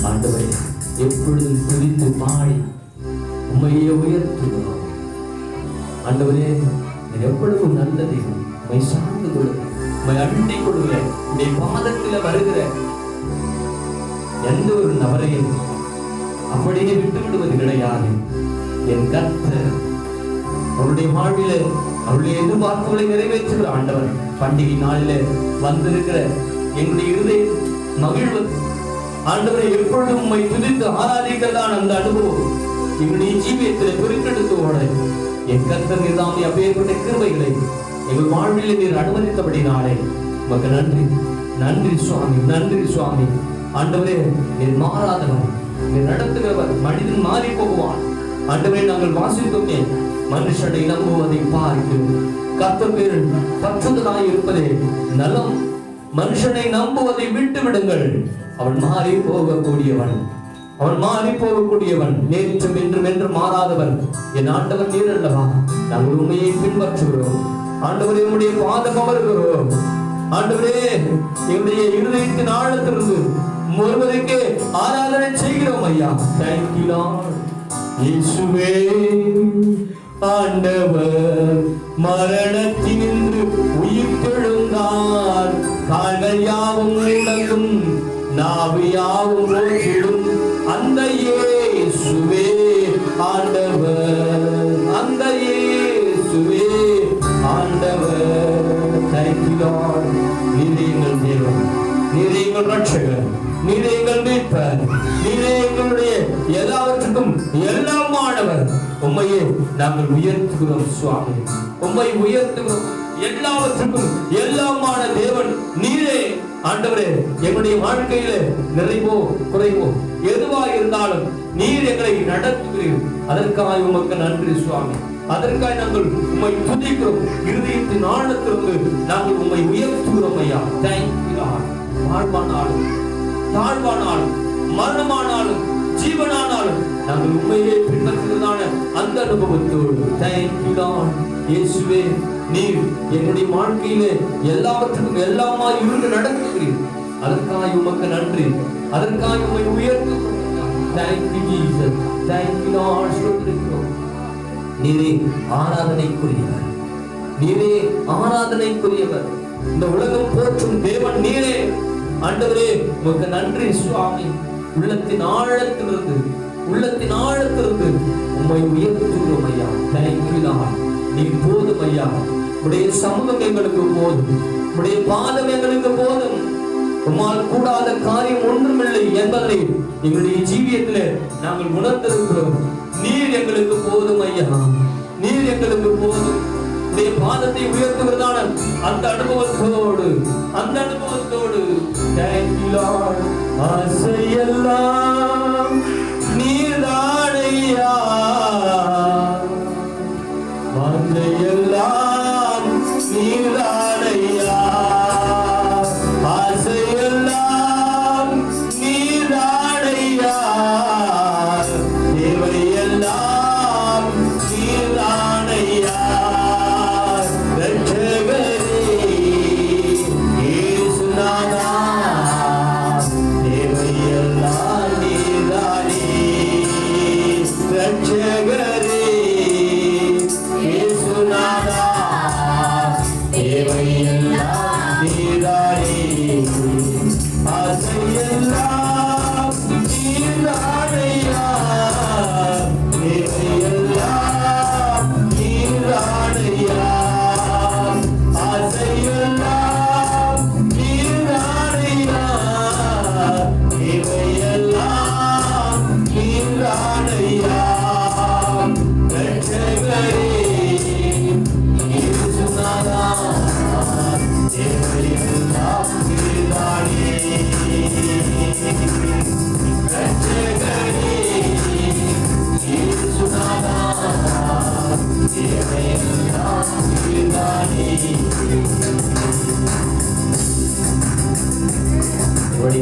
[SPEAKER 1] ஆண்டவரே, எப்பொழுதும் துதித்து பாடி உம்மையே உயர்த்துகிறோம். ஆண்டவரே, நீர் எப்பொழுதும் நல்ல தெய்வம். உம்மை சார்ந்து கொள்ளுங்க, உம்மை அண்டிக் கொள்ளுங்க. உம்முடைய பாதத்தில் வருகிற எந்த ஒரு நபரையும் அப்படியே விட்டு விடுவது கிடையாது. என் கர்த்தர் அவருடைய வாழ்வில அவருடைய எதிர்பார்ப்புகளை நிறைவேற்றுகிற ஆண்டவர். பண்டிகை நாளில வந்திருக்கிற எங்களுடைய இருதயம் மகிழ்வது ஆண்டவரை எப்பொழுதும் உம்மை துதித்து ஆராதிக்கிறதான் அந்த அனுபவம். எங்களுடைய ஜீவியத்தில் பெருக்கெடுத்து ஓட என் கர்த்தர் நீர்தாமே அப்பேற்பட்ட கிருபைகளை எங்கள் வாழ்வில் நீர் அனுமதித்தபடினாலே உமக்கு நன்றி. நன்றி சுவாமி, நன்றி சுவாமி. ஆண்டவரே, நீர் மாறாதவர், நீர் நடத்துகிறவர். மனிதன் மாறி போகுவான். ஆண்டவரே, நாங்கள் வாசித்தோமே, மனுஷனை நம்புவதை பார்க்கிறோம் கர்த்தர் பேரில் பற்றுதலாய் இருப்பதே நலம். மனுஷனை நம்புவதை விட்டு விடுங்கள், அவன் மாறி போகக்கூடியவன். அவன் மாறி போகக்கூடியவன். நேற்றும் என்றும் என்று மாறாதவன் என் ஆண்டவன் நீர் அல்லவா. நாங்கள் உண்மையை பின்பற்றுகிறோம். ஆண்டவரே, உம்முடைய பாதம் அமர்கிறோம். ஆண்டவரே, எங்களுடைய இருதயத்தின் ஆழத்திலிருந்து ஒருவருக்கே ஆராதனை செய்கிறோம் ஐயா. Thank you Lord. இயேசுவே, ஆண்டவர் மரணத்தினின்று உயிர்த்தெழுந்தார். கால்கள் யாவும் முடங்கும், நாவு யாவும் போற்றிடும். அந்த இயேசுவே ஆண்டவர், அந்த இயேசுவே ஆண்டவர். Thank you Lord. நீரே எங்கள் தேவன், நீரே எங்கள் ரட்சகர், நீரே எங்கள் மீட்பர், நீரே எங்களுடைய எல்லாவற்றுக்கும் எல்லாமானவர். உம்மையே நாங்கள் உயர்த்துகிறோம் சுவாமி, உம்மை உயர்த்துகிறோம். எல்லாவற்றுக்கும் எல்லாமான தேவன் நீரே. ஆண்டவரே, எங்களுடைய வாழ்க்கையில நிறைவோ குறைவோ எதுவா இருந்தாலும் நீர் எங்களை நடத்துகிறீர். அதற்காக உமக்கு நன்றி சுவாமி. அதற்காக நாங்கள் உம்மை துதிக்கிறோம். இருதயத்தின் ஆழத்திலிருந்து நாங்கள் உம்மை உயர்த்துகிறோம் ஐயா. Thank you Lord. வாழ்வானாலும் தாழ்வானாலும் மரணமானாலும் ஜீவனானாலும் நாங்கள் உண்மையை பின்பற்றுவதான அந்த அனுபவத்தோடு தேங்க்யூ லார்ட். இயேசுவே, நீர் எங்களுடைய வாழ்க்கையிலே எல்லாவற்றுக்கும் எல்லாமா இருந்து நடத்துகிறீர். அதற்காக உமக்கு நன்றி. அதற்காக உம்மை உயர்த்துகிறோம். Thank you Jesus. Thank you Lord. ஸ்தோத்திரிக்கிறோம். நீரே ஆராதனைக்குரியவர், நீரே ஆராதனைக்குரியவர். இந்த உலகம் போற்றும் தேவன் நீரே. ஆண்டவரே, உமக்கு நன்றி சுவாமி. உள்ளத்தின் ஆழத்திலிருந்து உம்மை உயர்த்துகிறோம் ஐயா. Thank you Lord. நீ போதும் ஐயா. உடைய சமூகம் எங்களுக்கு போதும், உடைய பாதம் எங்களுக்கு போதும். உம்மால் கூடாத காரியம் ஒன்றுமில்லை என்பதை எங்களுடைய ஜீவியத்திலே நாங்கள் உணர்ந்திருக்கிறோம். நீர் எங்களுக்கு போதும் ஐயா, நீர் எங்களுக்கு போதும். உடைய பாதத்தை உயர்த்துகிறதான அந்த அனுபவத்தோடு தேங்க்யூ லார்ட். ஆசையெல்லாம் நீர்தானையா, வாஞ்சையெல்லாம் நீர்தானையா. ஆசையெல்லாம் நீர்தானையா, தேவையெல்லாம் நீர்தானையா.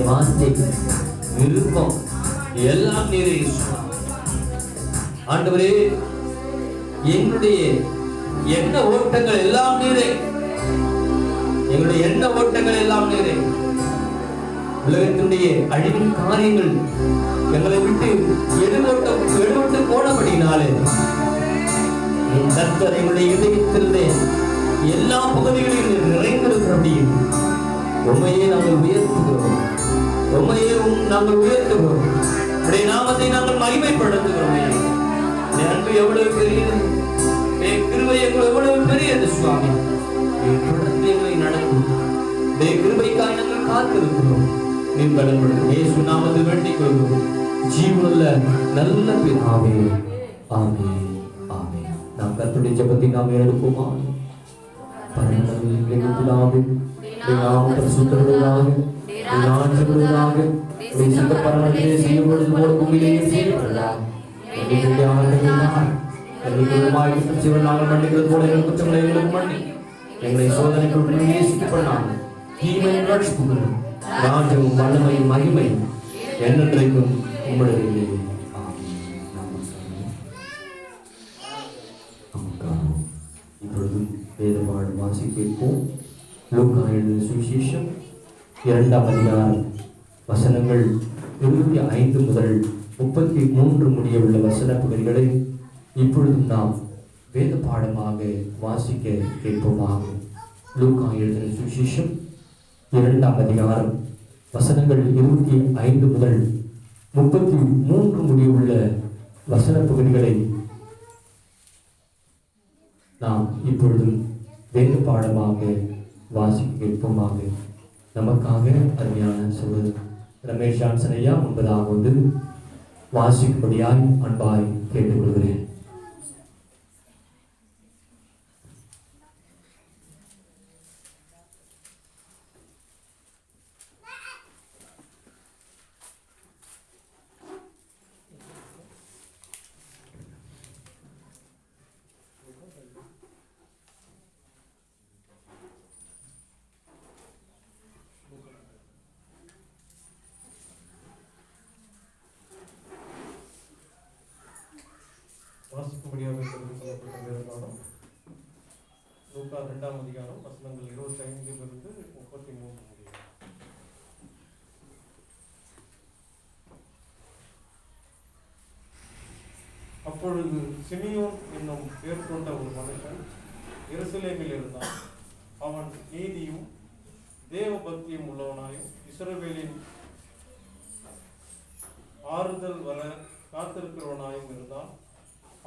[SPEAKER 1] வாஞ்சை விருப்பம் எல்லாம் நீரே. ஆண்டவரே, எங்களுடைய எண்ண ஓட்டங்கள் எல்லாம் நீரே, எங்களுடைய எண்ண ஓட்டங்கள் எல்லாம் நீரே. உலகத்தினுடைய அழிவின் காரியங்கள் எங்களை விட்டு எடுபட்டு போனபடினாலே என் கர்த்தர் எங்களுடைய இதயத்திலே எல்லா பகுதிகளிலும் நிறைந்திருக்கிறபடியும் உண்மையே நாங்கள் உயர்த்துகிறோம், உண்மையே நாங்கள் உயர்த்துகிறோம். உடைய நாமத்தை நாங்கள் மகிமைப்படுத்துகிறோம். என் அன்பு எவ்வளவு பெரியது, என் கிருபை எவ்வளவு பெரியது சுவாமி. தொடர்ந்து எங்களை நடக்கும் கிருபைக்காக நாங்கள் காத்திருக்கிறோம். நீர் பலப்படுத்தும். இயேசு நாமத்தில் வேண்டிக் கொள்கிறோம். ஜீவனுள்ள நல்ல பிதாவே. ஆமென். ஆமென். நாம் கர்த்தருடைய ஜெபத்தை நாம் எடுப்போமா? பரமபிதாவே, எங்கள் பிதாவே, உம்முடைய நாமம் பரிசுத்தப்படுவதாக, உம்முடைய ராஜ்யம் வருவதாக, உம்முடைய சித்தம் பரலோகத்திலே செய்யப்படுவது போல பூமியிலேயும் செய்யப்படுவதாக. எங்களுடைய ஆண்டவராகிய எங்களுக்கு விரோதமாய் குற்றம் செய்வோர் நாங்கள் மன்னிக்கிறது போல எங்கள் குற்றங்களை எங்களுக்கு மன்னியும். எங்களை சோதனைக்குள் பிரவேசிக்கப்படாமல் தீமையின் ரட்சிப்புகளும் ராஜ்யமும் வல்லமையும் மகிமையும் என்றென்றைக்கும் உம்முடையதே. இப்பொழுதும் வேதபாடு வாசி கேட்போம். லூக்கா எழுதின சுவிசேஷம் 2ஆம் அதிகாரம் வசனங்கள் 25 முதல் 33 முடிய உள்ள வசன பகுதிகளை இப்பொழுதும் நாம் வேத பாடமாக வாசிக்க கேட்போமாக. லூக்கா எழுதின சுவிசேஷம் 2ஆம் அதிகாரம் வசனங்கள் 25 முதல் 33 முடிய உள்ள வசன பகுதிகளை நாம் இப்பொழுதும் வேத பாடமாக வாசிக்க கேட்போமாக. நமக்காக அருமையான சகோதரர் ரமேஷ் ஜான்சன் ஐயா முன்பதாக வந்து வாசிக்கும்படியாய் அன்பாய் கேட்டுக்கொள்கிறேன்.
[SPEAKER 4] வாசிக்கும்படியாக சொல்லப்பட்ட வேதபாடம் லூக்கா 2ஆம் அதிகாரம் வசனங்கள் 25 33 முடியும். அப்பொழுது சிமியோன் என்னும் பேர் கொண்ட ஒரு மனுஷன் எருசலேமில் இருந்தான். அவன் நீதியும் தேவ பக்தியும் உள்ளவனாயும் இஸ்ரவேலின் ஆறுதல் வர காத்திருக்கிறவனாயும் இருந்தான்.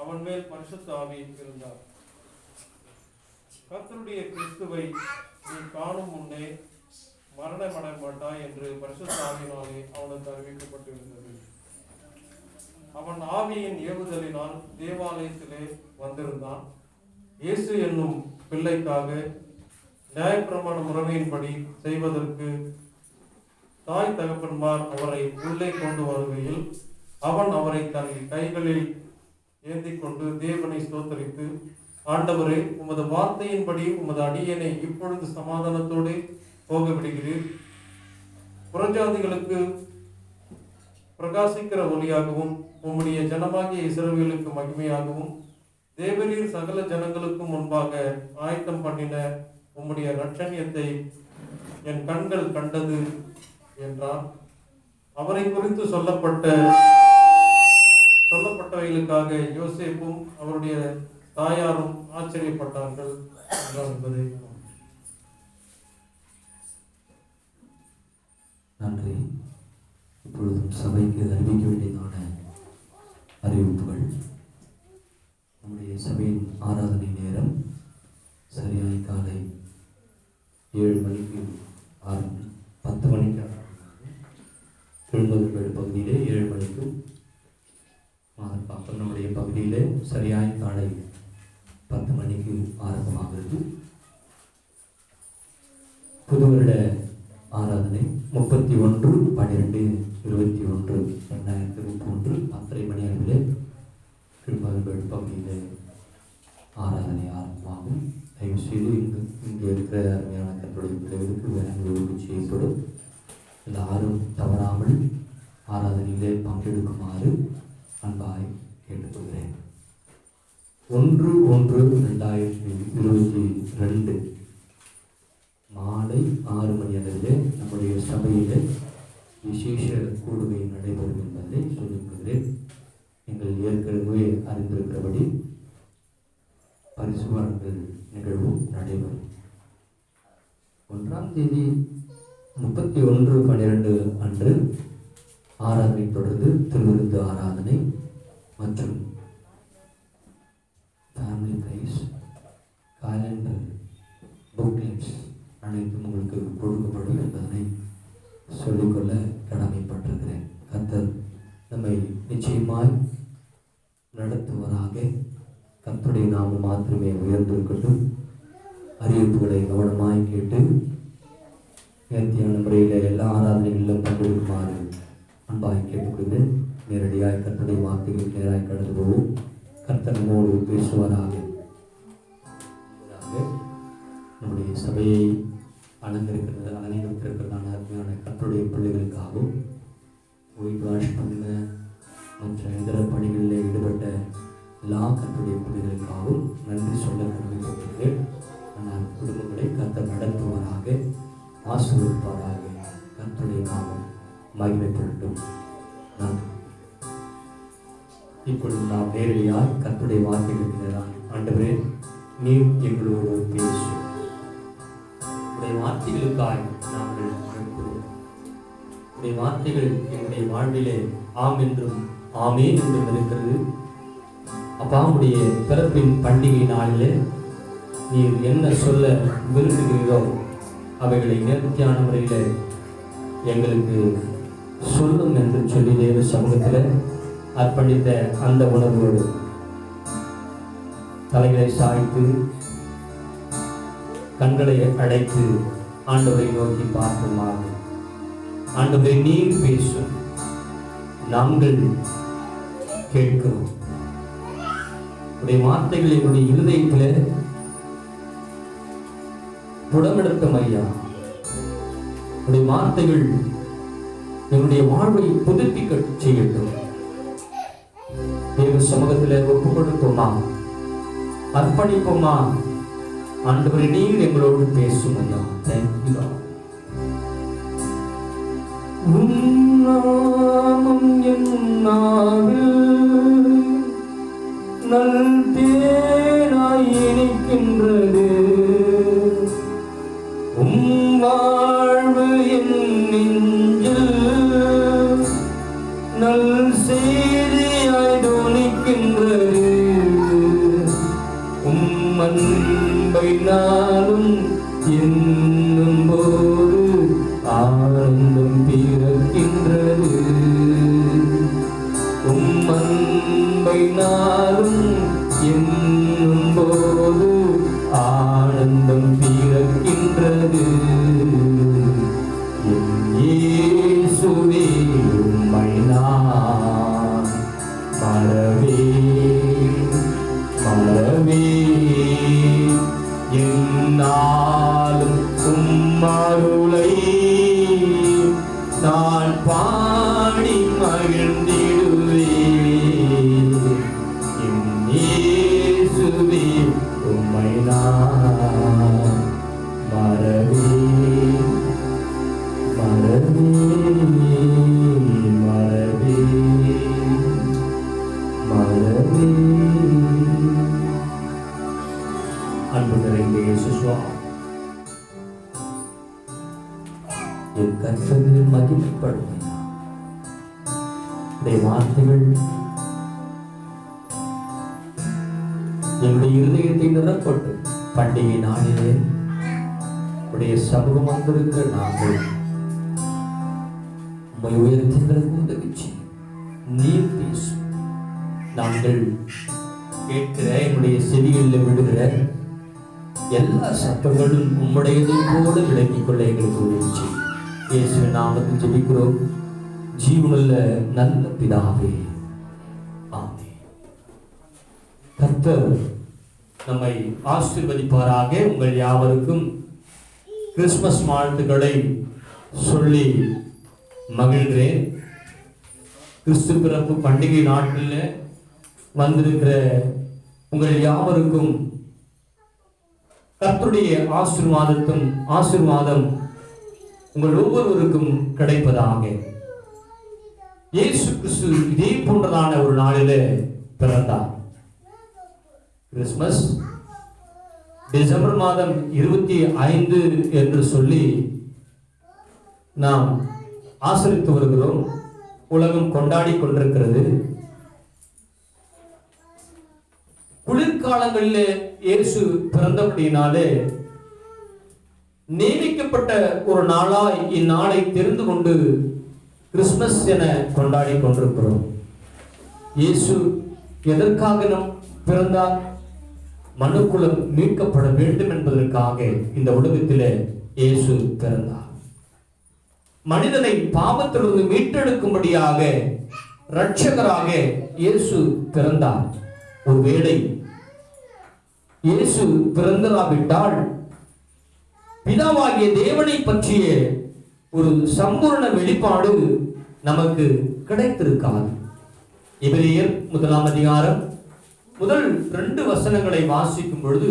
[SPEAKER 4] அவன் மேல் பரிசுத்த ஆவி இருந்தார். கர்த்தருடைய கிறிஸ்துவை நீ காணும் முன்னே மரணமடைய மாட்டாய் என்று பரிசுத்த ஆவியினாலே அவனுக்கு அறிவிக்கப்பட்டிருந்தது. அவன் ஆவியின் ஏவுதலினால் தேவாலயத்திலே வந்திருந்தான். இயேசு என்னும் பிள்ளைக்காக நியாயப்பிரமாண முறைமையின்படி செய்வதற்கு தாய் தகப்பன்மார் அவரை உள்ளே கொண்டு வருகையில் அவன் அவரை தன் கைகளில் ஏந்தி கொண்டு தேவனை ஸ்தோத்தரித்து, ஆண்டவரே, உமது வார்த்தையின்படி உமது அடியனை இப்பொழுது சமாதானத்தோடு போக விடுகிறீர். புறஜாதிகளுக்கு பிரகாசிக்கிற ஒளியாகவும் உம்முடைய ஜனமாகிய இஸ்ரவேலுக்கு மகிமையாகவும் தேவரீர் சகல ஜனங்களுக்கும் முன்பாக ஆயத்தம் பண்ணின உம்முடைய இரட்சணியத்தை என் கண்கள் கண்டது என்றான். அவரை குறித்து சொல்லப்பட்டவைகளுக்காக யோசேப்பும் அவருடைய தாயாரும் ஆச்சரியப்பட்டார்கள் என்பதை.
[SPEAKER 1] நன்றி. இப்பொழுதும் சபைக்கு அறிவிக்க வேண்டியதான அறிவிப்புகள். நம்முடைய சபையின் ஆராதனை நேரம் சரியாய் காலை 7 மணிக்கு 10 மணிக்கு திருமதுபேடு பகுதியிலே 7 மணிக்கும், பக்கம் நம்முடைய பகுதியிலே சரியாய் காலை 10 மணிக்கு ஆரம்பமாகிறது. புது வருட ஆராதனை 31/12/2021 10:30 மணி அளவிலே திருமதுபேடு பகுதியிலே ஆராதனை ஆரம்பமாகும். தயவு செய்து இங்கே இருக்கிற அருமையான கர்த்தருடைய பிள்ளைகளுக்கு வேறு செய்யப்படும். எல்லாரும் தவறாமல் ஆராதனையிலே பங்கெடுக்குமாறு அன்பாய் கேட்டுக்கொள்கிறேன். 1/1/2022 மாலை 6 மணி அளவிலே நம்முடைய சபையிலே விசேஷ கூடுகை நடைபெறும் என்பதை சொல்லிக்கொள்கிறேன். நீங்கள் ஏற்கனவே அறிந்திருக்கிறபடி பரிசு வழங்கல் நிகழ்வும் நடைபெறும். 1ஆம் தேதி 31/12 அன்று ஆராதனை தொடர்ந்து திருவிருந்து ஆராதனை மற்றும் ஃபேமிலி பிரைஸ், காலண்டர், புக்லெட்ஸ் அனைத்தும் உங்களுக்கு கொடுக்கப்படும் என்பதனை சொல்லிக்கொள்ள கடமைப்பட்டிருக்கிறேன். கர்த்தர் நம்மை நிச்சயமாய் நடத்துவாராக. நாமம் மாத்திரமே உயர்ந்திருக்கட்டும். அறிவிப்புகளை கவனமாய் கேட்டு நேர்த்தியான முறையில் எல்லா ஆராதனைகளிலும் பங்கெடுக்குமாறு அன்பாய் கேட்டுக்கொள்கிறேன். நேரடியாக கர்த்தருடைய வார்த்தைகள் நேராக கடந்து போவோம். கர்த்தர் நம்மோடு பேசுவாராக. நம்முடைய சபையை அலங்கரிக்கிறதான அருமையான கர்த்தருடைய பிள்ளைகளுக்காகவும் ஒயிட் வாஷ் பண்ண மற்ற இதர பணிகளில் ஈடுபட்ட எல்லா கர்த்தருடைய பிள்ளைகளுக்காகவும் நன்றி சொல்ல கடமைப்பட்டிருக்கிறேன். ஆனால் குடும்பங்களை கர்த்தர் நடத்துவாராக, ஆசீர்வதிப்பாராக. கர்த்தருடைய நாமம் மகிமைப்படட்டும். இப்பொழுது நாம் நேரடியாக கர்த்தருடைய வார்த்தைகள் ஆண்டவரே, நீர் எங்களோடு பேசும். உடைய வார்த்தைகளுக்காய் நாங்கள் அனுப்புகிறோம். உடைய வார்த்தைகள் எங்களுடைய வாழ்விலே ஆம் என்றும் ஆமேன் என்றும் இருக்கிறது. அப்பாவுடைய பிறப்பின் பண்டிகை நாளிலே நீர் என்ன சொல்ல விரும்புகிறீரோ அவைகளை நேர்த்தியான முறையில் எங்களுக்கு சொல்லும் என்று சொல்லி தேவ சமூகத்தில் அர்ப்பணித்த அந்த உணர்வோடு தலைகளை சாய்த்து கண்களை அடைத்து ஆண்டவரை நோக்கி பார்க்குமாக. ஆண்டவரை நீர் பேசும், நாங்கள் கேட்கிறோம். உடைய வார்த்தைகள் என்னுடைய இருதயத்தில் புடமெடுக்கும் ஐயா. உடைய வார்த்தைகள் என்னுடைய வாழ்வை புதுப்பிக்க செய்யட்டும். தேவ சமூகத்தில் ஒப்பு கொடுப்போமா, அர்ப்பணிப்போமா. ஆண்டவரே நீர் எங்களோடு பேசும் ஐயா. தேங்க்யூ. உன்னாமம் என்னாவில் நல் தேனாய் இனிக்கின்றது. வாழ்வு என் நெஞ்சில் நல் செய்தியாய் துணிக்கின்றது. அன்பை நாளும் என்னும் போது ஆனந்தம் பிறக்கின்றது. அன்பை நாளும் என்னும் போது ஆனந்தம் பிறக்கின்றது. இயேசுவே உம்மை நான் மறவே என்னாலும் உம்மருளை நான் பாடி மகிழ்ந்திடுவேன். இயேசுவே உம்மை நான் மறவே அன்பு நிறைந்த இயேசுவா, என் கர்த்தரில் மகிமைப்படும் வார்த்தைகள் என்னுடைய இருதயத்தை நிரப்பட்டு பண்டிகை நாளிலே உடைய சமூகம் வந்திருக்கிற நாங்கள் உம்மை உயர்த்துங்களுக்கு உதவி செய்யும். நீர் பேசும். நாங்கள் கேட்கிற என்னுடைய செவிகளில் விடுகிற எல்லா சத்தங்களும் உம்முடையதை போல விளங்கிக் கொள்ள எங்களுக்கு உதவி செய்யும். இயேசுவின் நாமத்தில் ஜெபிக்கிறோம் ஜீவனுள்ள நல்ல பிதாவே, ஆமென். கர்த்தர் நம்மை ஆசீர்வதிப்பாராக. உங்கள் யாவருக்கும் கிறிஸ்துமஸ் வாழ்த்துக்களை சொல்லி மகிழ்கிறேன். கிறிஸ்து பிறப்பு பண்டிகை நாட்டில் வந்திருக்கிற உங்கள் யாவருக்கும் கர்த்தருடைய ஆசீர்வாதம் உங்கள் ஒவ்வொருவருக்கும் கிடைப்பதாக. இயேசு கிறிஸ்து இதே போன்றதான ஒரு நாளிலே பிறந்தார். கிறிஸ்துமஸ் டிசம்பர் மாதம் 25 என்று சொல்லி நாம் ஆசரித்து வருகிறோம். உலகம் கொண்டாடி கொண்டிருக்கிறது. குளிர்காலங்களிலே இயேசு பிறந்தபடியினாலே நியமிக்கப்பட்ட ஒரு நாளாய் இந்நாளை தெரிந்து கொண்டு கிறிஸ்துமஸ் என கொண்டாடி கொண்டிருக்கிறோம். இயேசு எதற்காக பிறந்தார்? மனுக்குலம் மீட்கப்பட வேண்டும் என்பதற்காக இந்த உலகத்திலே இயேசு பிறந்தார். மனிதனை பாவத்திலிருந்து மீட்டெடுக்கும்படியாக இரட்சகராக இயேசு பிறந்தார். ஒருவேளை இயேசு பிறந்தராவிட்டால் பிதாவாகிய தேவனை பற்றிய ஒரு சம்பூர்ண வெளிப்பாடு நமக்கு கிடைத்திருக்காது. எபிரேயர் 1ஆம் அதிகாரம் முதல் 2 வசனங்களை வாசிக்கும் பொழுது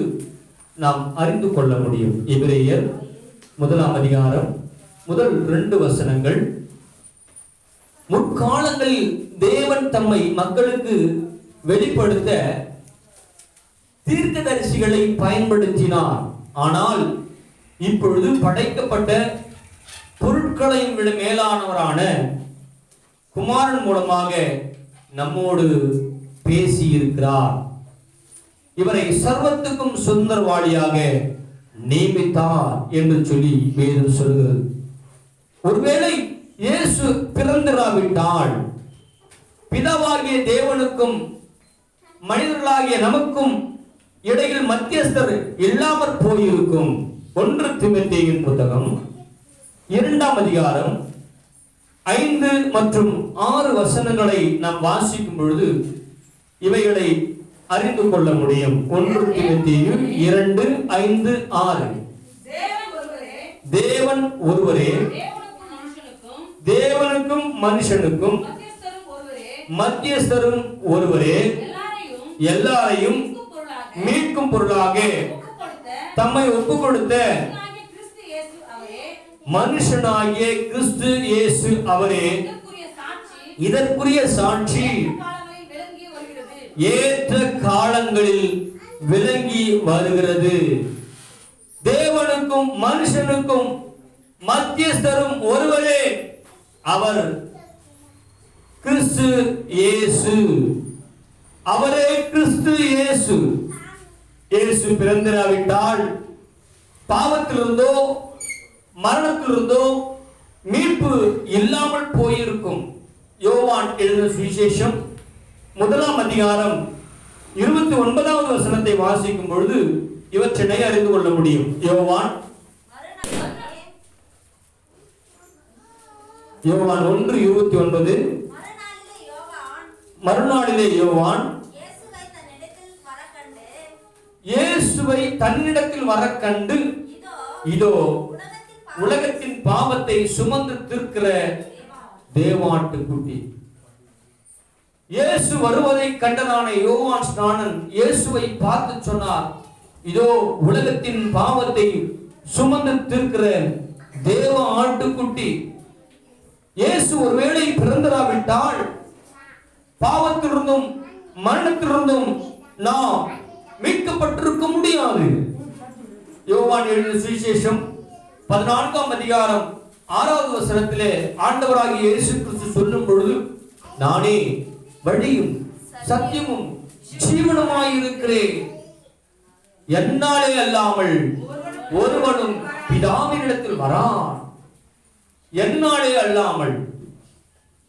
[SPEAKER 1] நாம் அறிந்து கொள்ள முடியும். எபிரேயர் 1ஆம் அதிகாரம் முதல் 2 வசனங்கள், முற்காலங்களில் தேவன் தம்மை மக்களுக்கு வெளிப்படுத்த தீர்க்கதரிசிகளை பயன்படுத்தினார். ஆனால் இப்பொழுது படைக்கப்பட்ட பொருட்களையும் விட மேலானவரான குமாரன் மூலமாக நம்மோடு பேசி இருக்கிறார். இவரை சர்வத்துக்கும் சுதந்திரவாளியாக நியமித்தார் என்று சொல்லி வேதம் சொல்கிறது. ஒருவேளை இயேசு பிறந்திராவிட்டால் பிதாவாகிய தேவனுக்கும் மனிதர்களாகிய நமக்கும் இடையில் மத்தியஸ்தர் இல்லாமற் போயிருக்கும். 1 தீமோத்தேயுவின் புத்தகம் 2ஆம் அதிகாரம் 5 மற்றும் 6 வசனங்களை நாம் வாசிக்கும் பொழுது இவைகளை அறிந்து கொள்ள முடியும். 1 தீமோத்தேயு 2, 5, 6. தேவன் ஒருவரே, தேவனுக்கும் மனுஷனுக்கும் மத்தியஸ்தரும் ஒருவரே, எல்லாரையும் மீட்கும் பொருளாக தம்மை ஒப்பு கொடுத்த மனுஷனாகிய கிறிஸ்து இயேசு அவரே. இதற்குரிய சாட்சி ஏற்ற காலங்களில் விளங்கி வருகிறது. தேவனுக்கும் மனுஷனுக்கும் மத்தியஸ்தரும் ஒருவரே, அவர் கிறிஸ்து இயேசு. அவரே கிறிஸ்து இயேசு. இயேசு பிறந்திராவிட்டால் பாவத்திலிருந்தோ மரணத்திலிருந்தோ மீட்பு இல்லாமல் போயிருக்கும். யோவான் எழுதின சுவிசேஷம் 1ஆம் அதிகாரம் 29வது வசனத்தை வாசிக்கும் பொழுது இவற்றினை அறிந்து கொள்ள முடியும். யோவான் 1:29. மறுநாளிலே யோவான் இயேசுவை தன்னிடத்தில் வர கண்டு, இதோ உலகத்தின் பாவத்தை சுமந்து தீர்க்கிற தேவாட்டுக்குட்டி. இயேசு வருவதை கண்டதான யோவான் ஸ்நானன் இயேசுவை பார்த்து சொன்னார், இதோ உலகத்தின் பாவத்தை சுமந்து தீர்க்கிற தேவ ஆட்டுக்குட்டி. இயேசு ஒருவேளை பிறந்திராவிட்டால் பாவத்திலிருந்தும் மரணத்திலிருந்தும் நாம் மீட்கப்பட்டிருக்க முடியாது. யோவான் எழுதின சுவிசேஷம் 14ஆம் அதிகாரம் 6வது வசனத்திலே ஆண்டவராகிய இயேசு கிறிஸ்து சொல்லும் பொழுது, நானே வழியும் சத்தியமும் ஜீவனுமாயிருக்கிறேன், என்னாலே அல்லாமல் ஒருவனும் பிதாவினிடத்தில் வரான். என்னாலே அல்லாமல்.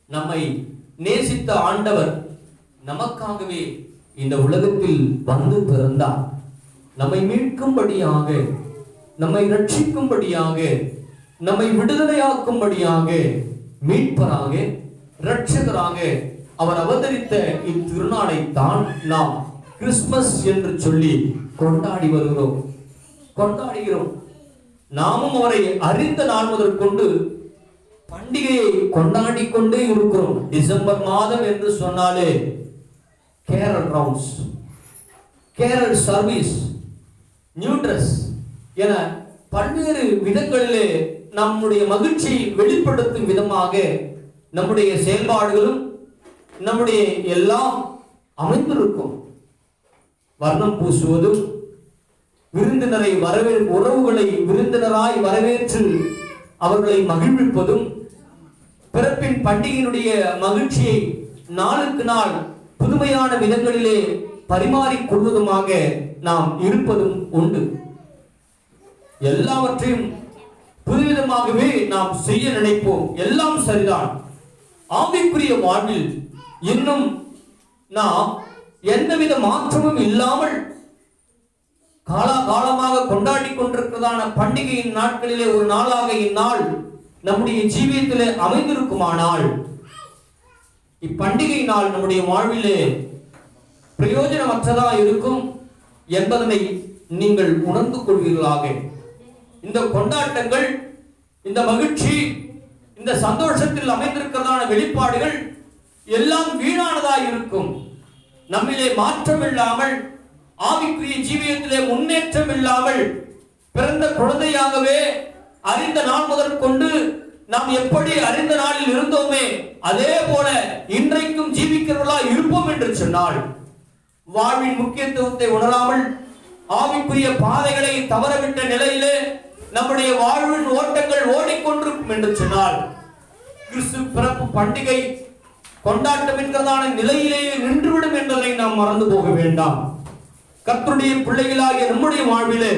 [SPEAKER 1] நம்மை நேசித்த ஆண்டவர் நமக்காகவே இந்த உலகத்தில் வந்து பிறந்தார். நம்மை மீட்கும்படியாக, நம்மை ரட்சிக்கும்படியாக, நம்மை விடுதலையாக்கும்படியாக, மீட்பராக, இரட்சகராக அவர் அவதரித்த இத்திருநாளை தான் நாம் கிறிஸ்துமஸ் என்று சொல்லி கொண்டாடுகிறோம். நாமும் அவரை அறிந்த நாள் முதல் கொண்டு பண்டிகையை கொண்டாடி கொண்டே இருக்கிறோம். டிசம்பர் மாதம் என்று சொன்னாலே carol rounds, carol service, new dress என பல்வேறு விதங்களிலே நம்முடைய மகிழ்ச்சியை வெளிப்படுத்தும் விதமாக நம்முடைய செயல்பாடுகளும் நம்முடைய எல்லாம் அமைந்திருக்கும். வர்ணம் பூசுவதும், விருந்தினரை உறவுகளை விருந்தினராய் வரவேற்று அவர்களை மகிழ்விப்பதும், பிறப்பின் பண்டிகையினுடைய மகிழ்ச்சியை நாளுக்கு நாள் புதுமையான விதங்களிலே பரிமாறிக் கொள்வதுமாக நாம் இருப்பதும் உண்டு. எல்லாவற்றையும் புதுவிதமாகவே நாம் செய்ய நினைப்போம். எல்லாம் சரிதான். ஆவிக்குரிய வாழ்வில் இன்னும் நாம் எந்தவித மாற்றமும் இல்லாமல் காலகாலமாக கொண்டாடி கொண்டிருக்கிறதான பண்டிகையின் நாட்களிலே ஒரு நாளாக இந்நாள் நம்முடைய ஜீவியத்திலே அமைந்திருக்குமானால், இப்பண்டிகை நாள் நம்முடைய வாழ்விலே பிரயோஜனமற்றதா இருக்கும் என்பதனை நீங்கள் உணர்ந்து கொள்வீர்களாக. இந்த கொண்டாட்டங்கள், இந்த மகிழ்ச்சி, இந்த சந்தோஷத்தில் அமைந்திருக்கிறதான வெளிப்பாடுகள் எல்லாம் வீணானதாய் இருக்கும். நம்மிலே மாற்றம் இல்லாமல், ஆவிக்குரிய ஜீவியத்திலே முன்னேற்றம் இல்லாமல், பிறந்த குழந்தையாகவே அறிந்த நாள் முதற்கொண்டு நாம் எப்படி அறிந்த நாளில் இருந்தோமே அதே போல இன்றைக்கும் ஜீவிக்கிறவர்களா இருப்போம் என்று சொன்னால், வாழ்வின் முக்கியத்துவத்தை உணராமல் ஆவிக்குரிய பாதைகளை தவறவிட்ட நிலையிலே நம்முடைய வாழ்வின் ஓட்டங்கள் ஓடிக்கொண்டிருக்கும் என்று சொன்னால், கிறிஸ்து பிறப்பு பண்டிகை கொண்டாட்டம் என்கிறதான நிலையிலேயே நின்றுவிடும் என்பதை நாம் மறந்து போக வேண்டாம். கர்த்தருடைய பிள்ளைகளாகிய நம்முடைய வாழ்விலே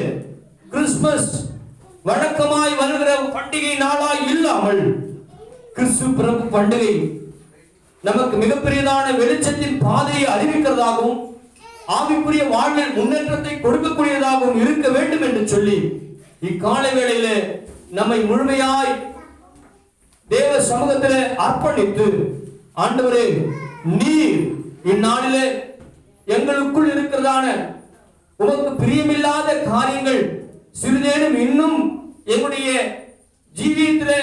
[SPEAKER 1] கிறிஸ்துமஸ் வழக்கமாய் வருகிற பண்டிகை நாளாய் இல்லாமல், கிறிஸ்து பிறப்பு பண்டிகை நமக்கு மிகப்பெரியதான வெளிச்சத்தின் பாதையை அறிவிக்கிறதாகவும் ஆவிக்குரிய வாழ்வில் முன்னேற்றத்தை கொடுக்கக்கூடியதாகவும் இருக்க வேண்டும் என்று சொல்லி, இக்காலை வேளையிலே நம்மை முழுமையாய் தேவ சமூகத்திலே அர்ப்பணித்து, ஆண்டவரே, நீர் இந்நாளிலே எங்களுக்குள் இருக்கிறதான உமக்கு பிரியமில்லாத காரியங்கள் சிறிதேனும் இன்னும் எங்களுடைய ஜீவியத்திலே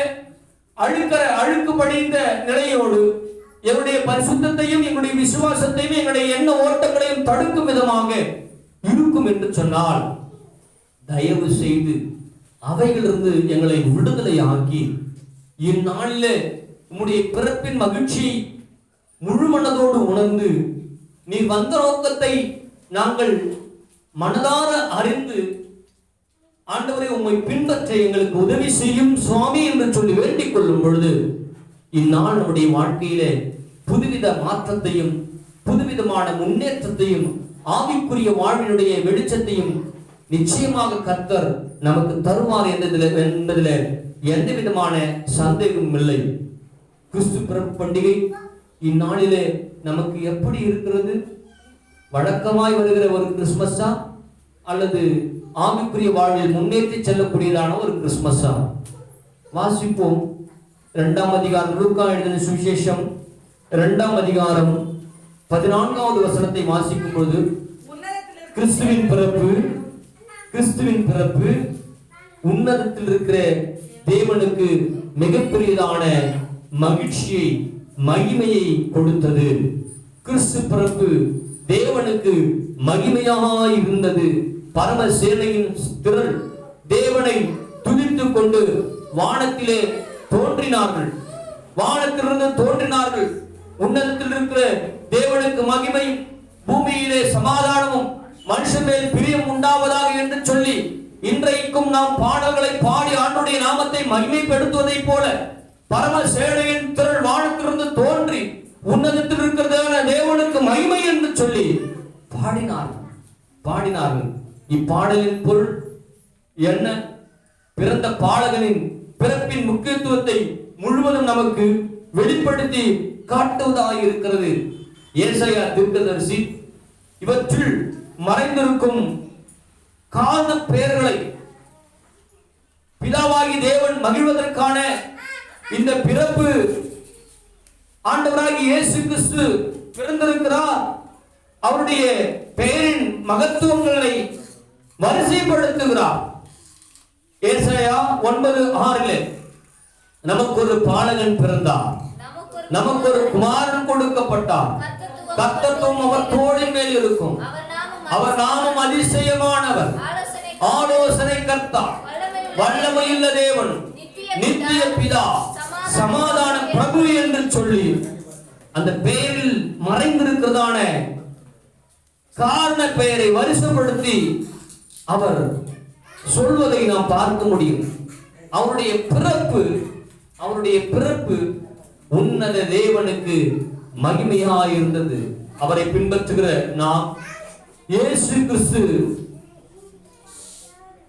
[SPEAKER 1] அழுக்கு படிந்த நிலையோடு எங்களுடைய பரிசுத்தத்தையும் எங்களுடைய விசுவாசத்தையும் எங்களுடைய எண்ண ஓட்டங்களையும் தடுக்கும் விதமாக இருக்கும் என்று சொன்னால், தயவு செய்து அவைகளிலிருந்து எங்களை விடுதலை ஆக்கி இந்நாளிலே உம்முடைய பிறப்பின் மகிழ்ச்சி முழு மனதோடு உணர்ந்து, நீ வந்த நோக்கத்தை நாங்கள் மனதார அறிந்து, ஆண்டவரை உம்மை பின்பற்ற எங்களுக்கு உதவி செய்யும் சுவாமி என்று சொல்லி வேண்டிக் கொள்ளும் பொழுது, இந்நாள் நம்முடைய வாழ்க்கையிலே புதுவித மாற்றத்தையும் புதுவிதமான முன்னேற்றத்தையும் ஆவிக்குரிய வாழ்வினுடைய வெளிச்சத்தையும் நிச்சயமாக கர்த்தர் நமக்கு தருவார் என்பதில் எந்த விதமான சந்தேகமும் இல்லை. கிறிஸ்து பிறப்பு பண்டிகை இந்நாளிலே நமக்கு எப்படி இருக்கிறது? வழக்கமாய் வருகிற ஒரு கிறிஸ்துமஸா அல்லது ஆவிக்குரிய வாழ்வில் முன்னேற்றி செல்லக்கூடியதான ஒரு கிறிஸ்துமஸா? வாசிப்போம். 2ஆம் அதிகாரம், லூக்கா எழுதின சுவிசேஷம் 2ஆம் அதிகாரம் 14வது வசனத்தை வாசிக்கும் பொழுது, கிறிஸ்துவின் பிறப்பு உன்னதத்தில் இருக்கிற தேவனுக்கு மிகப்பெரியதான மகிழ்ச்சியை, மகிமையை கொடுத்தது. கிறிஸ்து பிறப்பு தேவனுக்கு மகிமையாய் இருந்தது. பரம சேனையின் திரள் தேவனை துதித்துக் கொண்டு வானத்திலே தோன்றினார்கள். வானத்திலிருந்து தோன்றினார்கள். உன்னதத்தில் இருக்கிற தேவனுக்கு மகிமை, பூமியிலே சமாதானமும், மனுஷன் மேல் பிரியம் உண்டாவதாக என்று சொல்லி இன்றைக்கும் நாம் பாடல்களை பாடி ஆண்டுடைய நாமத்தை மகிமைப்படுத்துவதை போல பரம சேனையின் திரள் வானத்திலிருந்து தோன்றி உன்னதத்தில் இருக்கிறதான தேவனுக்கு மகிமை என்று சொல்லி பாடினார்கள். இப்பாடலின் பொருள் என்ன? பிறந்த பாலகனின் பிறப்பின் முக்கியத்துவத்தை முழுவதும் நமக்கு வெளிப்படுத்தி காட்டுவதாக இருக்கிறது. ஏசாயா தீர்க்கதரிசி இவற்றில் மறைந்திருக்கும் காரண பெயர்களை பிதாவாகி தேவன் மகிழ்வதற்கான இந்த பிறப்பு, ஆண்டவராகி இயேசு கிறிஸ்து பிறந்திருக்கிறார், அவருடைய பெயரின் மகத்துவங்களை வரிசைப்படுத்துகிறார். ஏசாயா 9:6 நமக்கு ஒரு பாலகன் பிறந்தார், நமக்கு ஒரு குமாரன் கொடுக்கப்பட்டார், கர்த்தத்துவம் அவர் தோளின் மேல் இருக்கும், அவர் நாமம் அதிசயமானவர், ஆலோசனை கர்த்தா, வல்லமையுள்ள தேவன், நித்திய பிதா, சமாதான பிரபு என்று சொல்லி அந்த பெயரில் மறைந்திருக்கிறதான காரண பெயரை வரிசைப்படுத்தி அவர் சொல்வதை நாம் பார்க்க முடியும். அவருடைய பிறப்பு உன்னத தேவனுக்கு மகிமையாய் இருந்தது. அவரை பின்பற்றுகிற நாம், இயேசு கிறிஸ்து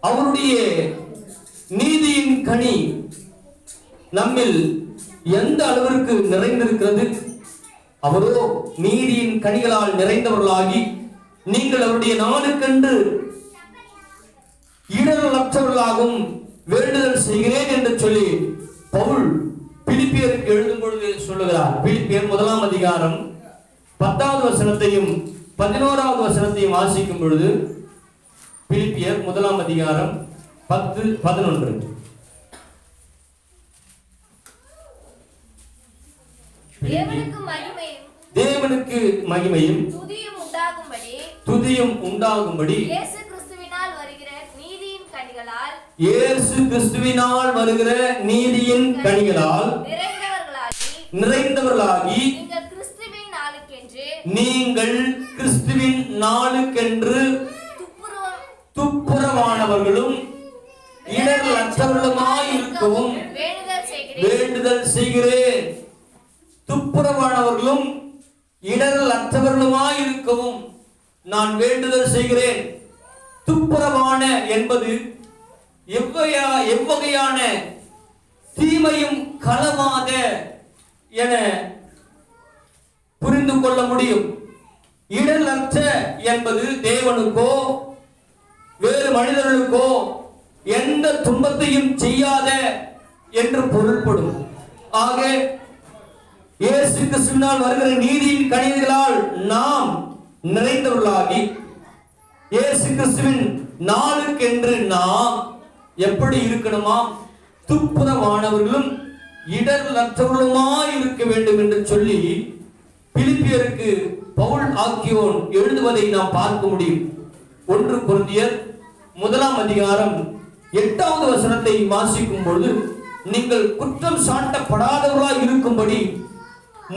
[SPEAKER 1] அவருடைய நீதியின் கனி நம்மில் எந்த அளவிற்கு நிறைந்திருக்கிறது? அவரோ நீதியின் கனிகளால் நிறைந்தவர்களாகி, நீங்கள் அவருடைய நாளுக்கென்று இடரலற்றவர்களாகவும் வேண்டுதல் செய்கிறேன் என்று சொல்லி பவுல் பிலிப்பியருக்கு எழுதும் பொழுது சொல்லுகிறார். பிலிப்பியர் 1 அதிகாரம் 10வது வசனத்தையும் 11வது வசனத்தையும் வாசிக்கும் பொழுது, பிலிப்பியர் 1 அதிகாரம் 10, 11. தேவனுக்கு மகிமையும் துதியும் உண்டாகும்படி இயேசு கிறிஸ்துவினால் வருகிற நீதியின் கனிகளால் நிறைந்தவர்களாகி நீங்கள் கிறிஸ்துவின் நாளுக்கென்று துப்புரவானவர்களும் இடரலற்றவர்களுமாய் இருக்கவும் வேண்டுதல் செய்கிறேன். துப்புரவானவர்களும் இடரலற்றவர்களுமாய் இருக்கவும் நான் வேண்டுதல் செய்கிறேன். துப்புரவான என்பது எவ்வகையான தீமையும் கலவாத என புரிந்து கொள்ள முடியும். இடரலற்ற என்பது தேவனுக்கோ வேறு மனிதர்களுக்கோ எந்த துன்பத்தையும் செய்யாத என்று பொருள்படும். ஆக இயேசு கிறிஸ்துவினால் வருகிற நீதியின் கனிகளால் நாம் நிறைந்தவர்களாகி இயேசு கிறிஸ்துவின் நாளுக்கென்று நாம் எப்படி இருக்கணுமா? துப்புரவானவர்களும் இடரலற்றவர்களுமாய் இருக்க வேண்டும் என்று சொல்லி பிலிப்பியருக்கு பவுல் ஆக்கியோன் எழுதுவதை நாம் பார்க்க முடியும். 1 கொரிந்தியர் 1 அதிகாரம் 8வது வசனத்தை வாசிக்கும் பொழுது, நீங்கள் குற்றம் சாட்டப்படாதவர்களாய் இருக்கும்படி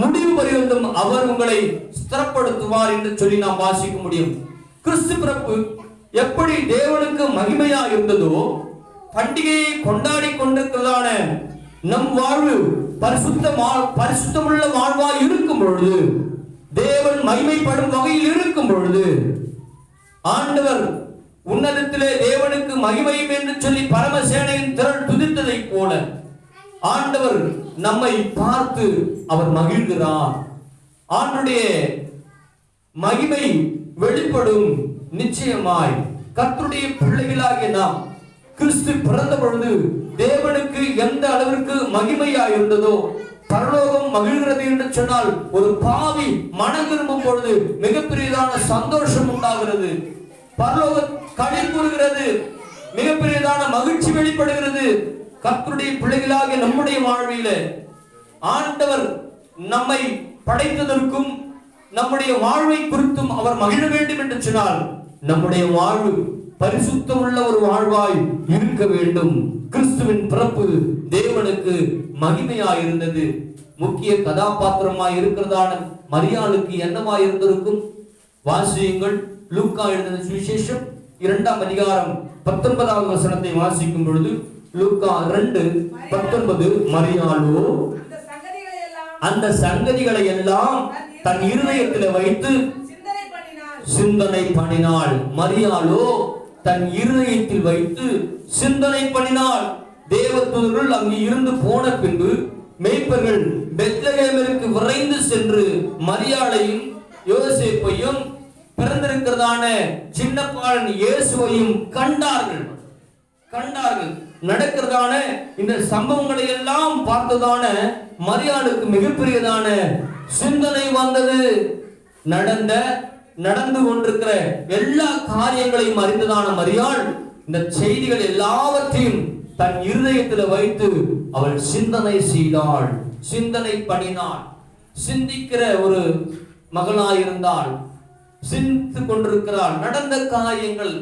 [SPEAKER 1] முடிவு பரியந்தம் அவர் உங்களை ஸ்திரப்படுத்துவார் என்று சொல்லி நாம் வாசிக்க முடியும். கிறிஸ்து பிறப்பு எப்படி தேவனுக்கு மகிமையா இருந்ததோ, பண்டிகையை கொண்டாடி கொண்டிருக்கிறதான நம் வாழ்வு பரிசுத்தமுள்ள வாழ்வாய் இருக்கும் பொழுது, தேவன் மகிமைப்படும் வகையில் இருக்கும் பொழுது, ஆண்டவர் உன்னதத்திலே தேவனுக்கு மகிமையும் என்று சொல்லி பரமசேனையின் திரள் துதித்ததை போல ஆண்டவர் நம்மை பார்த்து அவர் மகிழ்கிறார். ஆண்டுடைய மகிமை வெளிப்படும். நிச்சயமாய் கர்த்தருடைய பிள்ளைகளாகிய நாம் கிறிஸ்து பிறந்த பொழுது தேவனுக்கு எந்த அளவிற்கு மகிமையா இருந்ததோ, பரலோகம் மகிழ்கிறது என்று சொன்னால் ஒரு பாவி மனம் திரும்பும் பொழுது மிகப்பெரியதான சந்தோஷம் உண்டாகிறது. பரலோகம் களி கூறுகிறது, மிகப்பெரியதான மகிழ்ச்சி வெளிப்படுகிறது. கர்த்தருடைய பிள்ளைகளாகிய நம்முடைய வாழ்வில ஆண்டவர் நம்மை படைத்ததற்கும் நம்முடைய வாழ்வை குறித்தும் அவர் மகிழ வேண்டும் என்று சொன்னால் நம்முடைய வாழ்வு பரிசுத்தம் உள்ள ஒரு வாழ்வாய் இருக்க வேண்டும். கிறிஸ்துவின் பிறப்பு தேவனுக்கு மகிமையாய் இருந்தது. முக்கிய கதாபாத்திரமாய் இருக்கிறதான மரியாளுக்கு என்னவாய் இருந்திருக்கும்? வாசியுங்கள். லூக்கா எழுதின சுவிசேஷம் 2 அதிகாரம் 19வது வசனத்தை வாசிக்கும் பொழுது, லூக்கா 2:19, மரியாளோ அந்த சங்கதிகளை எல்லாம் தன் இருதயத்தில் வைத்து சிந்தனை பண்ணினாள். மரியாளோ தன் இருதயத்தில் வைத்து சிந்தனை பண்ணினாள். தேவதூதர்கள் அங்கு இருந்து போன பின்பு மேய்ப்பர்கள் பெத்லகேமிற்கு விரைந்து சென்று மரியாளையும் யோசேப்பையும் பிறந்திருக்கிறதான சின்ன பாலன் இயேசுவையும் கண்டார்கள். நடக்கிறதான இந்த சம்பவங்களை எல்லாம் பார்த்ததான மரியாளுக்கு மிகப்பெரியதான சிந்தனை வந்தது. நடந்து கொண்டிருக்கிற எல்லா காரியங்களையும் அறிந்ததான மரியாள் இந்த செய்திகள் எல்லாவற்றையும் தன் இருதயத்தில் வைத்து அவள் சிந்தனை செய்தாள், சிந்தனை பண்ணினாள். சிந்திக்கிற ஒரு மகளாயிருந்தாள், சிந்தித்து கொண்டிருக்கிறாள். நடந்த காரியங்கள்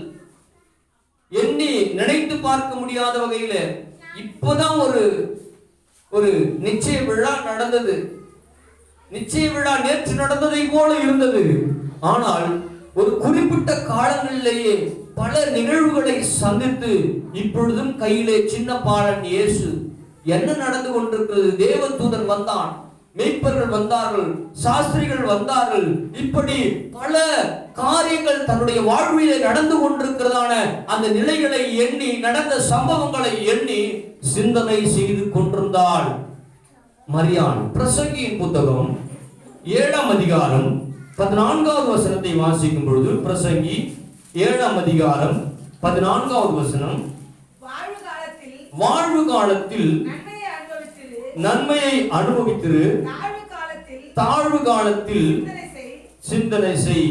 [SPEAKER 1] எண்ணி நினைத்து பார்க்க முடியாத வகையில இப்போதான் ஒரு நிச்சய விழா நடந்தது. நிச்சய விழா நேற்று நடந்ததை போல இருந்தது. ஆனால் ஒரு குறிப்பிட்ட காலங்களிலேயே பல நிகழ்வுகளை சந்தித்து இப்பொழுதும் கையிலே சின்ன பாலன் இயேசு. என்ன நடந்து கொண்டிருக்கிறது? தேவதூதன் வந்தான், மேய்ப்பர்கள் வந்தார்கள், சாஸ்திரிகள் வந்தார்கள். இப்படி பல காரியங்கள் தன்னுடைய வாழ்விலே நடந்து கொண்டிருக்கிறதான அந்த நிலைகளை எண்ணி, நடந்த சம்பவங்களை எண்ணி சிந்தனை செய்து கொண்டிருந்தாள் மரியாள். பிரசங்கியின் புத்தகம் 7 அதிகாரம் 14வது வசனத்தை வாசிக்கும் பொழுது, பிரசங்கி 7 அதிகாரம் 14வது வசனம், வாழ்வு காலத்தில் நன்மையை அனுபவித்திரு, தாழ்வு காலத்தில் சிந்தனை செய்.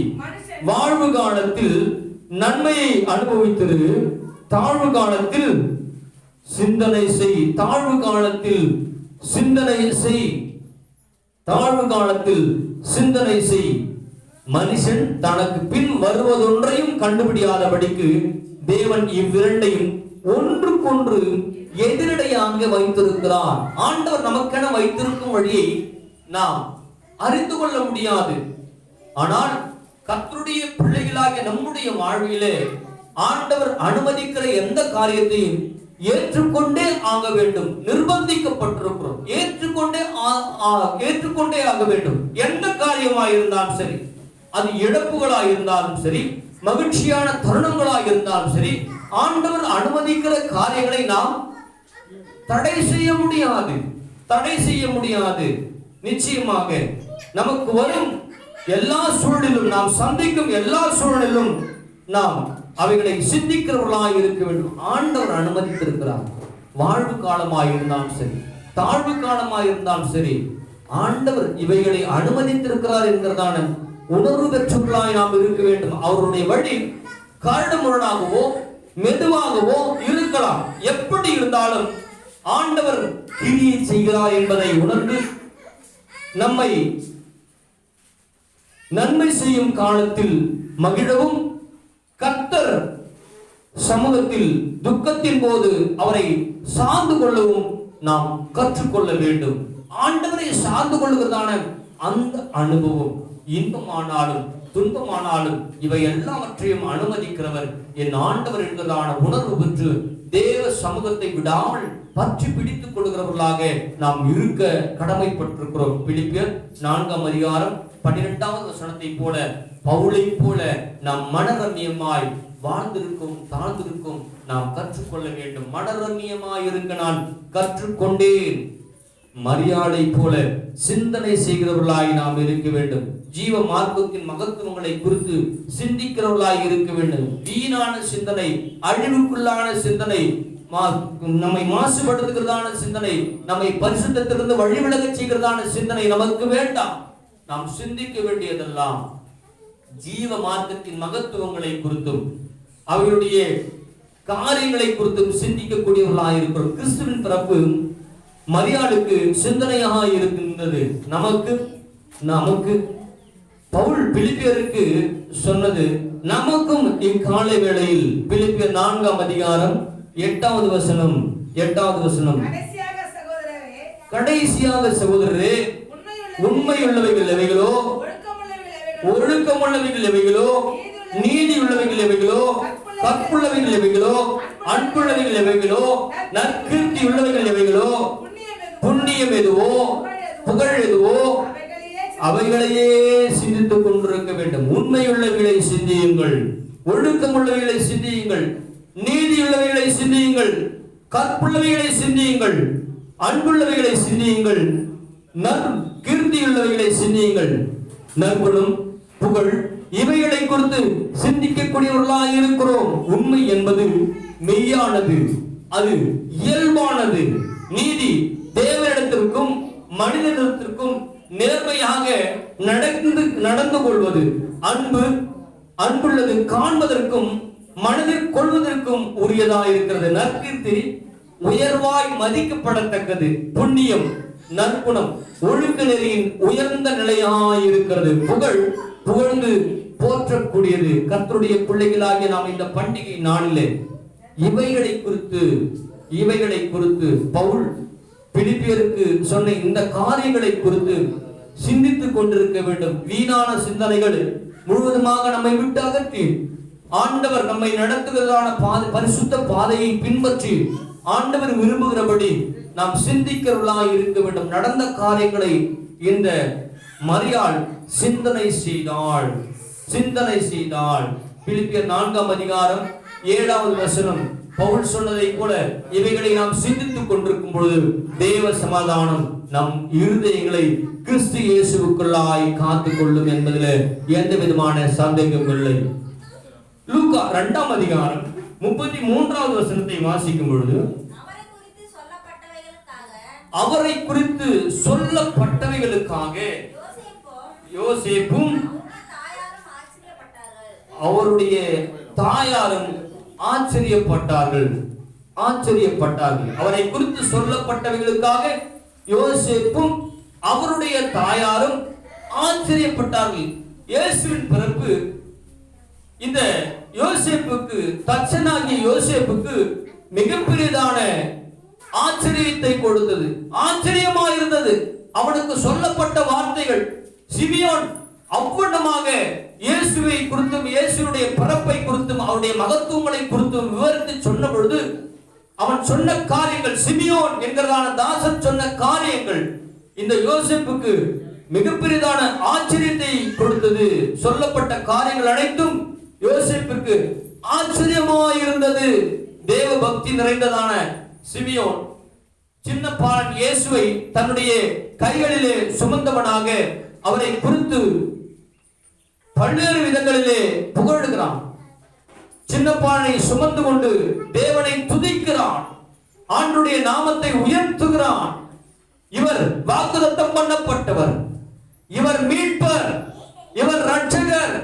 [SPEAKER 1] வாழ்வு காலத்தில் நன்மையை அனுபவித்திரு, தாழ்வு காலத்தில் சிந்தனை செய். தாழ்வு காலத்தில் சிந்தனை செய். தாழ்வு காலத்தில் சிந்தனை செய். மனுஷன் தனக்கு பின் வருவதொன்றையும் கண்டுபிடியாதபடிக்கு தேவன் இவ்விரண்டையும் ஒன்றுக்கொன்று எதிரடையாக வைத்திருக்கிறார். ஆண்டவர் நமக்கென வைத்திருக்கும் வழியை நாம் அறிந்து கொள்ள முடியாது. ஆனால் கர்த்தருடைய பிள்ளைகளாகிய நம்முடைய வாழ்விலே ஆண்டவர் அனுமதிக்கிற எந்த காரியத்தையும் ஏற்றுக்கொண்டே ஆக வேண்டும். நிர்பந்திக்கப்பட்டிருக்கிறோம். ஏற்றுக்கொண்டே ஆக வேண்டும். எந்த காரியமாக இருந்தாலும் சரி, அது இழப்புகளாக இருந்தாலும் சரி, மகிழ்ச்சியான தருணங்களாக இருந்தாலும் சரி, ஆண்டவர் அனுமதிக்கிற காரியங்களை நாம் தடை செய்ய முடியாது. தடை செய்ய முடியாது. நிச்சயமாக நமக்கு வரும் எல்லா சூழலிலும், நாம் சந்திக்கும் எல்லா சூழலிலும் நாம் அவைகளை சிந்திக்கிறவர்களாக இருக்க வேண்டும். ஆண்டவர் அனுமதித்திருக்கிறார். வாழ்வு காலமாக இருந்தாலும் சரி, தாழ்வு காலமாக இருந்தாலும் சரி, ஆண்டவர் இவைகளை அனுமதித்திருக்கிறார் என்கிறதான உணர்வு பெற்றவர்களாய் நாம் இருக்க வேண்டும். அவருடைய வழி கரடுமுரடாகவோ மெதுவாகவோ இருக்கலாம். எப்படி இருந்தாலும் ஆண்டவர் கிரியை செய்கிறார் என்பதை உணர்ந்து நம்மை நன்மை செய்யும் காலத்தில் மகிழவும், கர்த்தர் சமூகத்தில் துக்கத்தின் போது அவரை சார்ந்து கொள்ளவும் நாம் கற்றுக்கொள்ள வேண்டும். ஆண்டவரை சார்ந்து கொள்வதான அந்த அனுபவம் இன்பமானாலும் துன்பமானாலும் இவை எல்லாவற்றையும் அனுமதிக்கிறவர் என் ஆண்டவர் என்கிறதான உணர்வு பெற்று தேவ சமூகத்தை விடாமல் பற்றி பிடித்துக் கொள்கிறவர்களாக நாம் இருக்க கடமைப்பட்டிருக்கிறோம். பிலிப்பியர் 4ஆம் அதிகாரம் 12வது வசனத்தை போல, பவுலை போல நாம் மனரண்யமாய் வாழ்ந்திருக்கும் தாழ்ந்திருக்கும் நாம் கற்றுக்கொள்ள வேண்டும். மனரண்யமாய் இருக்க நான் கற்றுக்கொண்டேன். மரியாதை போல சிந்தனை செய்கிறவர்களாய் நாம் இருக்க வேண்டும். ஜீவ மார்க்கத்தின் மகத்துவங்களை குறித்து சிந்திக்கிறவர்களாய் இருக்க வேண்டும். வீணான சிந்தனை, அழிவுக்குள்ளான சிந்தனை, நம்மை மாசுபடுத்துகிறதான சிந்தனை, நம்மை பரிசுத்தத்திலிருந்து வழிவிலக செய்கிறதான சிந்தனை நமக்கு வேண்டாம். நாம் சிந்திக்க வேண்டியதெல்லாம் ஜீவ மார்க்கத்தின் மகத்துவங்களை குறித்தும் அவருடைய காரியங்களை குறித்தும் சிந்திக்கக்கூடியவர்களாக இருக்கிறோம். கிறிஸ்துவின் பிறப்பு மரியாளுக்கு சிந்தனையாக இருக்கின்றது. நமக்கு பவுல் பிலிப்பியருக்கு சொன்னது நமக்கும் இக்காலை வேளையில். பிலிப்பியர் 4ஆம் அதிகாரம் 8வது வசனம், கடைசியாக சகோதரரே, உண்மையுள்ளவைகள் எவைகளோ, ஒழுக்கமுள்ளவைகள் எவைகளோ, நீதி உள்ளவைகள் எவைகளோ, கற்புள்ளவைகள் எவைகளோ, அன்புள்ளவைகள் எவைகளோ, நற்கீர்த்தி உள்ளவைகள் எவைகளோ, புண்ணியம் எதுவோ, புகழ் எதுவோ, அவைகளையே சிந்தித்துக் கொண்டிருக்க வேண்டும். உண்மையுள்ளவைகளை சிந்தியுங்கள், ஒழுக்கமுள்ளவைகளை சிந்தியுங்கள், நீதியுள்ளவைகளை சிந்தியுங்கள், கற்புள்ளவைகளை சிந்தியுங்கள், அன்புள்ளவைகளை சிந்தியுங்கள், நற்கீர்த்தியுள்ளவைகளை சிந்தியுங்கள். நற்குணம், புகழ் இவைகளை குறித்து சிந்திக்கக்கூடியவர்களாக இருக்கிறோம். உண்மை என்பது மெய்யானது, அது இயல்பானது. நீதி தேவனிடத்திற்கும் மனிதனிடத்திற்கும் நேர்மையாக நடந்து கொள்வது. அன்புள்ளது காண்பதற்கும் மனதில் கொள்வதற்கும் உரியதாக இருக்கிறது. நற்கீர்த்தி உயர்வாய் மதிக்கப்படத்தக்கது. புண்ணியம், நற்குணம் ஒழுக்க நெறியின் உயர்ந்த நிலையாய் இருக்கிறது. புகழ்ந்து போற்றக்கூடியது. கர்த்தருடைய பிள்ளைகளாகிய நாம் இந்த பண்டிகை நாளிலே இவைகளை குறித்து பவுல் பிலிப்பியருக்கு சொன்ன இந்த காரியங்களை குறித்து சிந்தித்துக் கொண்டிருக்க வேண்டும். வீணான சிந்தனைகள் முழுவதுமாக நம்மை விட்டு அகற்றி ஆண்டவர் நம்மை நடத்துகிறதான பரிசுத்த பாதையை பின்பற்றி ஆண்டவர் விரும்புகிறபடி நாம் சிந்திக்கிறவர்களாக இருக்க வேண்டும். நடந்த காரியங்களை இந்த மரியாள் சிந்தனை செய்தாள். பிலிப்பியர் 4ஆம் அதிகாரம் 7வது வசனம் பவுல் சொன்னதை போல இவைகளை நாம் சிந்தித்துக் கொண்டிருக்கும் பொழுது தேவ சமாதானம் நம் இருதயங்களை கிறிஸ்து இயேசுவுக்குள்ளாய் காத்துக் கொள்ளும் என்பதில் எந்த விதமான சந்தேகம் இல்லை. லூக்கா 2ஆம் அதிகாரம் 33வது வசனத்தை வாசிக்கும் பொழுது, அவரை குறித்து சொல்லப்பட்டவைகளுக்காக யோசேப்பும் அவருடைய தாயாரும் ஆச்சரியப்பட்டார்கள். அவரை குறித்து சொல்லப்பட்டவைகளுக்காக யோசேப்பும் அவருடைய தாயாரும் ஆச்சரியப்பட்டார்கள். இயேசுவின் பிறப்பு இந்த யோசேப்புக்கு, தச்சனாகிய யோசேப்புக்கு மிகப்பெரியதான ஆச்சரியத்தை கொடுத்தது. ஆச்சரியமாயிருந்தது. அவனுக்கு சொல்லப்பட்ட வார்த்தைகள், சிமியோன் அவ்வளமாக இயேசுவை குறித்தும் இயேசுடைய பிறப்பை குறித்தும் அவருடைய மகத்துவங்களை குறித்தும் விவரித்து சொன்ன பொழுது, அவன் சொன்ன காரியங்கள், சிமியோன் என்கிறதான தாசன் சொன்ன காரியங்கள் இந்த யோசேப்புக்கு மிகப்பெரியதான ஆச்சரியத்தை கொடுத்தது. சொல்லப்பட்ட காரியங்கள் அனைத்தும் யோசேப்புக்கு ஆச்சரியமாயிருந்தது. தேவ பக்தி நிறைந்ததான சிமியோன் சின்ன பாலன் இயேசுவை தன்னுடைய கைகளிலே சுமந்தவனாக அவரை குறித்து பல்வேறு விதங்களிலே புகழுகிறான். சின்ன பாலனை சுமந்து கொண்டு தேவனை துதிக்கிறான். ஆண்டவருடைய நாமத்தை உயர்த்துகிறான். இவர் வாக்குத்தத்தம் பண்ணப்பட்டவர், இவர் மீட்பர், இவர் ரட்சகர்,